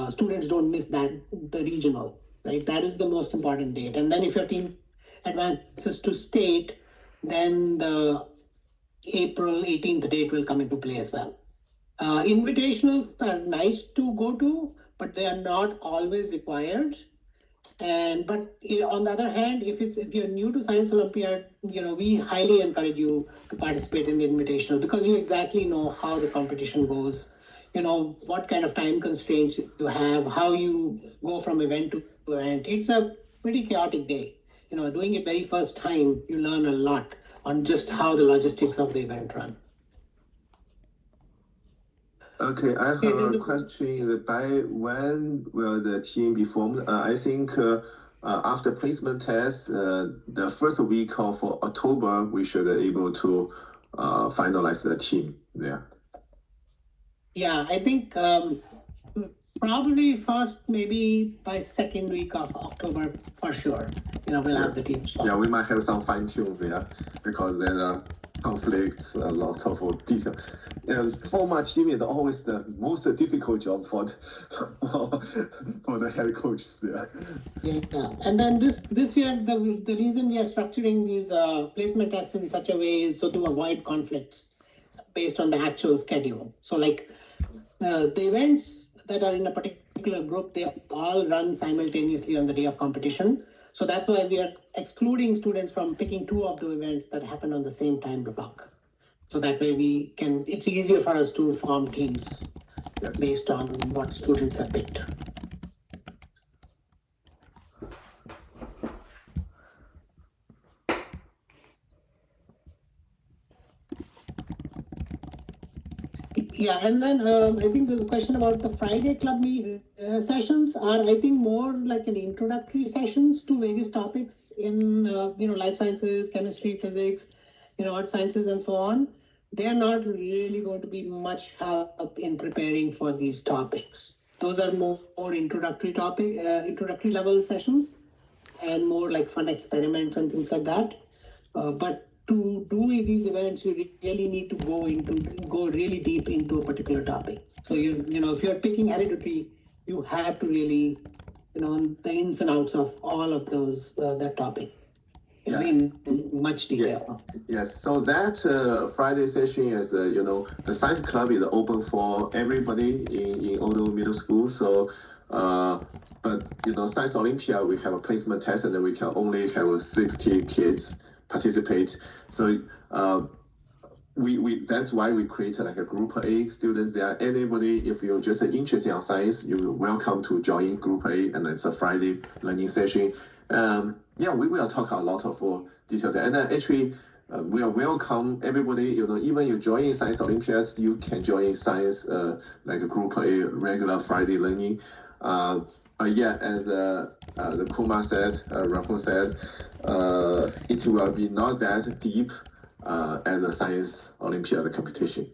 students don't miss the regional, right? That is the most important date. And then if your team advances to state, then the April 18th date will come into play as well. Invitationals are nice to go to, but they are not always required. But on the other hand, if you're new to Science Olympiad, we highly encourage you to participate in the invitational because you exactly know how the competition goes, what kind of time constraints you have, how you go from event to event. It's a pretty chaotic day. Doing it very first time, you learn a lot on just how the logistics of the event run. Okay, I have a question. By when will the team be formed? I think after placement test, the first week of October, we should be able to finalize the team there. Yeah, I think probably first, maybe by second week of October for sure. We'll have the team. Yeah, we might have some fine tune there because there are conflicts, a lot of detail. Former team is always the most difficult job for the head coaches there. Yeah, and then this year the reason we are structuring these placement tests in such a way is so to avoid conflicts based on the actual schedule. So like the events that are in a particular group, they all run simultaneously on the day of competition. So that's why we are excluding students from picking two of the events that happen on the same time block. So that way it's easier for us to form teams based on what students have picked. Yeah, and then I think the question about the Friday club sessions are, I think, more like an introductory sessions to various topics in, life sciences, chemistry, physics, earth sciences, and so on. They are not really going to be much help in preparing for these topics. Those are more introductory level sessions and more like fun experiments and things like that. But to do these events, you really need to go really deep into a particular topic. So if you're picking hereditary, you have to really, the ins and outs of all of those that topic in much detail. Yes. So that Friday session is, the science club is open for everybody in Odle Middle School. So, but Science Olympiad, we have a placement test, and then we can only have 60 kids participate. So we that's why we created like a group A students there. Anybody, if you're just interested in science, you're welcome to join group A, and it's a Friday learning session. We will talk a lot of details. And then actually, we welcome everybody. Even you join Science Olympiad, you can join Science like a Group A regular Friday learning. Yeah, as the Kuma said, Rahul said, it will be not that deep as a Science Olympiad competition.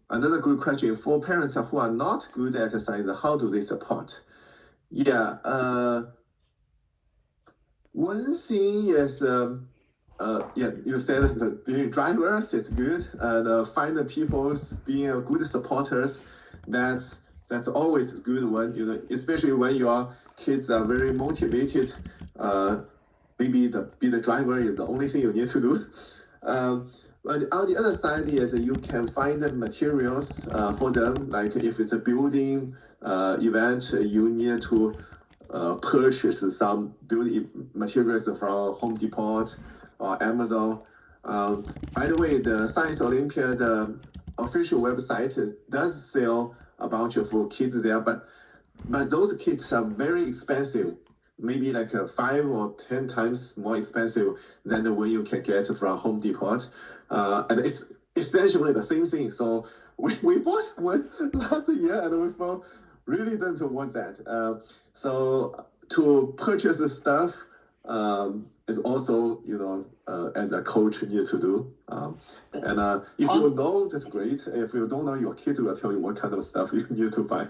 Another good question for parents who are not good at science, how do they support? Yeah, one thing is, you said that being drivers is good, and find the people being good supporters. That's always a good one. Especially when your kids are very motivated. Maybe be the driver is the only thing you need to do. But on the other side is you can find the materials for them. Like if it's a building event, you need to purchase some building materials from Home Depot or Amazon. By the way, the Science Olympiad official website does sell a bunch of kids there, but those kits are very expensive. Maybe like 5 or 10 times more expensive than the one you can get from Home Depot. And it's essentially the same thing. So we bought one last year and we felt really don't want that. So to purchase the stuff is also, as a coach need to do. And if you know, that's great. If you don't know, your kids will tell you what kind of stuff you need to buy.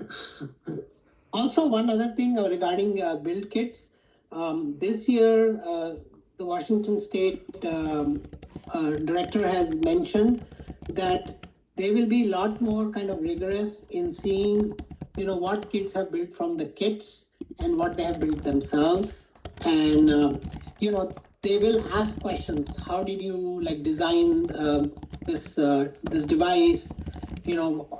Also, one other thing regarding build kits. This year, the Washington State director has mentioned that they will be a lot more kind of rigorous in seeing, what kids have built from the kits and what they have built themselves. And, they will ask questions. How did you design this device?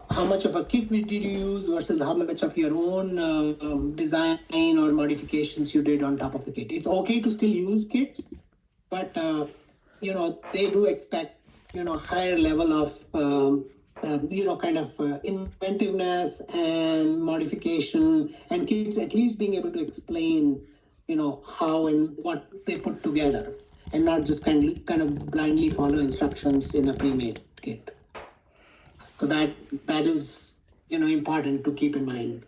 How much of a kit did you use versus how much of your own design or modifications you did on top of the kit. It's okay to still use kits, but they do expect higher level of inventiveness and modification, and kids at least being able to explain how and what they put together, and not just kind of blindly follow instructions in a pre-made kit. So that is important to keep in mind.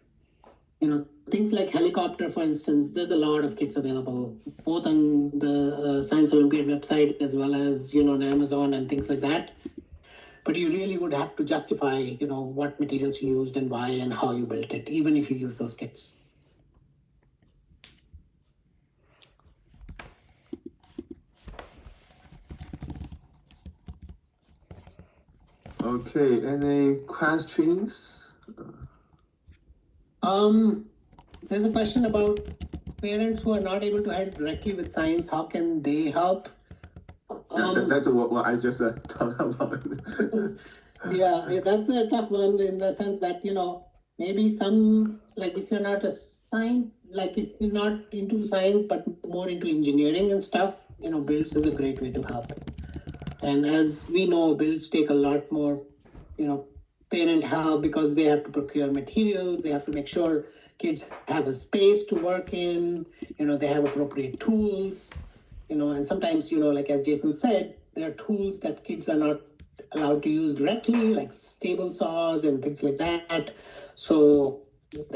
Things like helicopter, for instance, there's a lot of kits available, both on the Science Olympiad website as well as on Amazon and things like that. But you really would have to justify what materials you used and why and how you built it, even if you use those kits. Okay, any questions? There's a question about parents who are not able to help directly with science. How can they help? That's what I just talked about. yeah, that's a tough one in the sense that, maybe some, if you're not a science, if you're not into science, but more into engineering and stuff, builds is a great way to help. And as we know, builds take a lot more, parent help because they have to procure materials, they have to make sure kids have a space to work in, they have appropriate tools, and sometimes, as Jason said, there are tools that kids are not allowed to use directly, like table saws and things like that. So,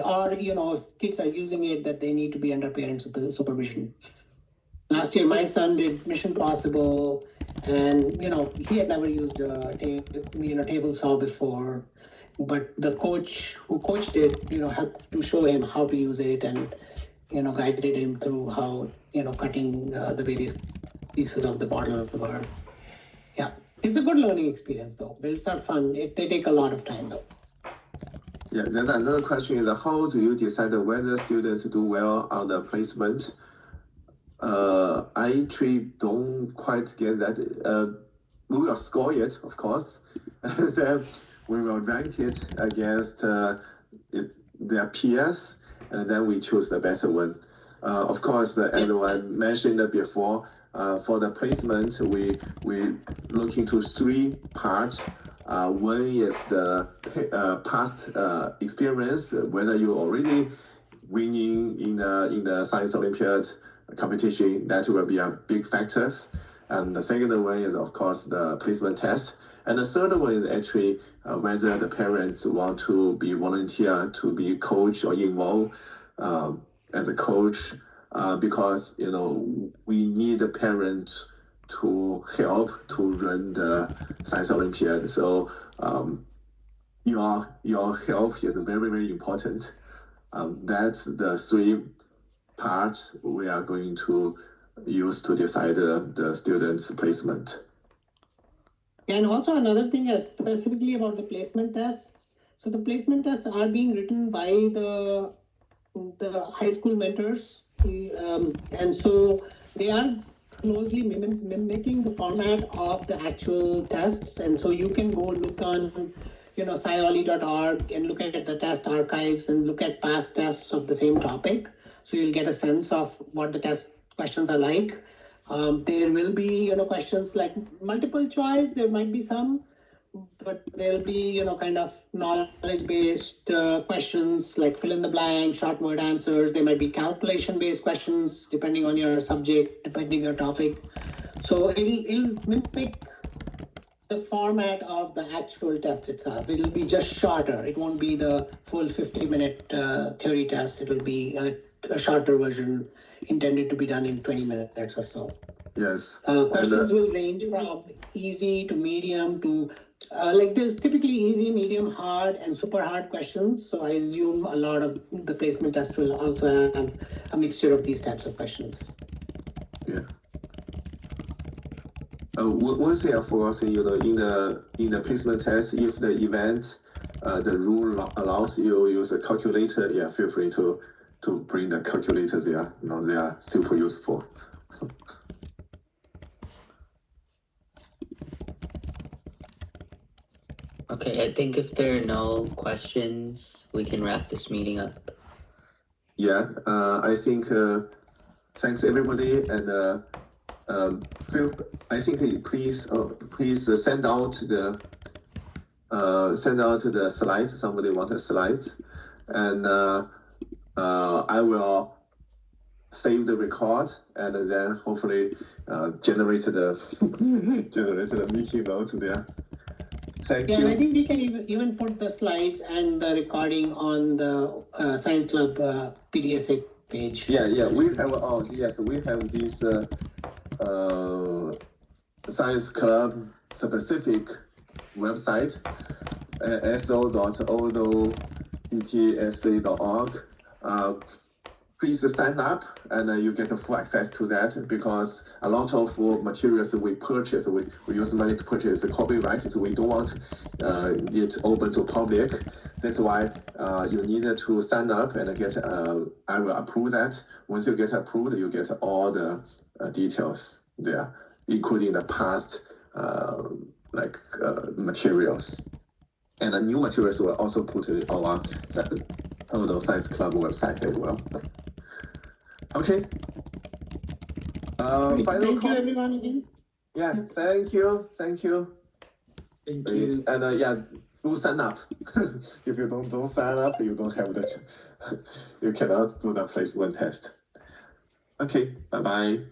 or, if kids are using it, that they need to be under parent supervision. Last year, my son did Mission Possible, and he had never used a table saw before, but the coach who coached it, helped to show him how to use it and guided him through how cutting the various pieces of the bottle of the bird. Yeah, it's a good learning experience though. Builds are fun. They take a lot of time though. Yeah, then another question is how do you decide whether students do well on the placement? I actually don't quite get that. We will score it, of course, and then we will rank it against their peers, and then we choose the best one. Of course, as I mentioned before, for the placement, we look into 3 parts. One is the past experience, whether you already winning in the Science Olympiad competition. That will be a big factor. And the second one is, of course, the placement test. And the third one is actually whether the parents want to be volunteer to be coach or involved as a coach, because we need the parents to help to run the Science Olympiad. So your help is very, very important. That's the three parts we are going to use to decide the students' placement. And also another thing is specifically about the placement tests. So the placement tests are being written by the high school mentors, and so they are closely mimicking the format of the actual tests. And so you can go look on scioli.org and look at the test archives and look at past tests of the same topic. So you'll get a sense of what the test questions are like. There will be, questions like multiple choice. There might be some, but there'll be, kind of knowledge-based questions like fill in the blank, short word answers. There might be calculation-based questions depending on your subject, depending on your topic. So it'll mimic the format of the actual test itself. It'll be just shorter. It won't be the full 50-minute theory test. It'll be a shorter version intended to be done in 20 minutes or so. Yes. Questions will range from easy to medium to there's typically easy, medium, hard, and super hard questions. So I assume a lot of the placement test will also have a mixture of these types of questions. Yeah. One thing I forgot, in the placement test, if the event, the rule allows you use a calculator, yeah, feel free to bring the calculators there. They are super useful. Okay, I think if there are no questions, we can wrap this meeting up. Yeah, I think thanks everybody, and I think please send out the slides. Somebody want a slide, and I will save the record and then hopefully generate the meeting notes there. Thank you. And I think we can even put the slides and the recording on the Science Club PDSA page. Yeah, we have this Science Club specific website, so.odle.ptsa.org. Please sign up and you get full access to that, because a lot of materials we purchase, we use money to purchase the copyright, so we don't want it open to public. That's why you need to sign up and get, I will approve that. Once you get approved, you get all the details there, including the past materials. And the new materials will also put on our Odle Science Club website as well. Okay. Thank you everyone again. Yeah, thank you. Thank you. And do sign up. If you don't sign up, you don't have that. You cannot do the placement test. Okay, bye-bye.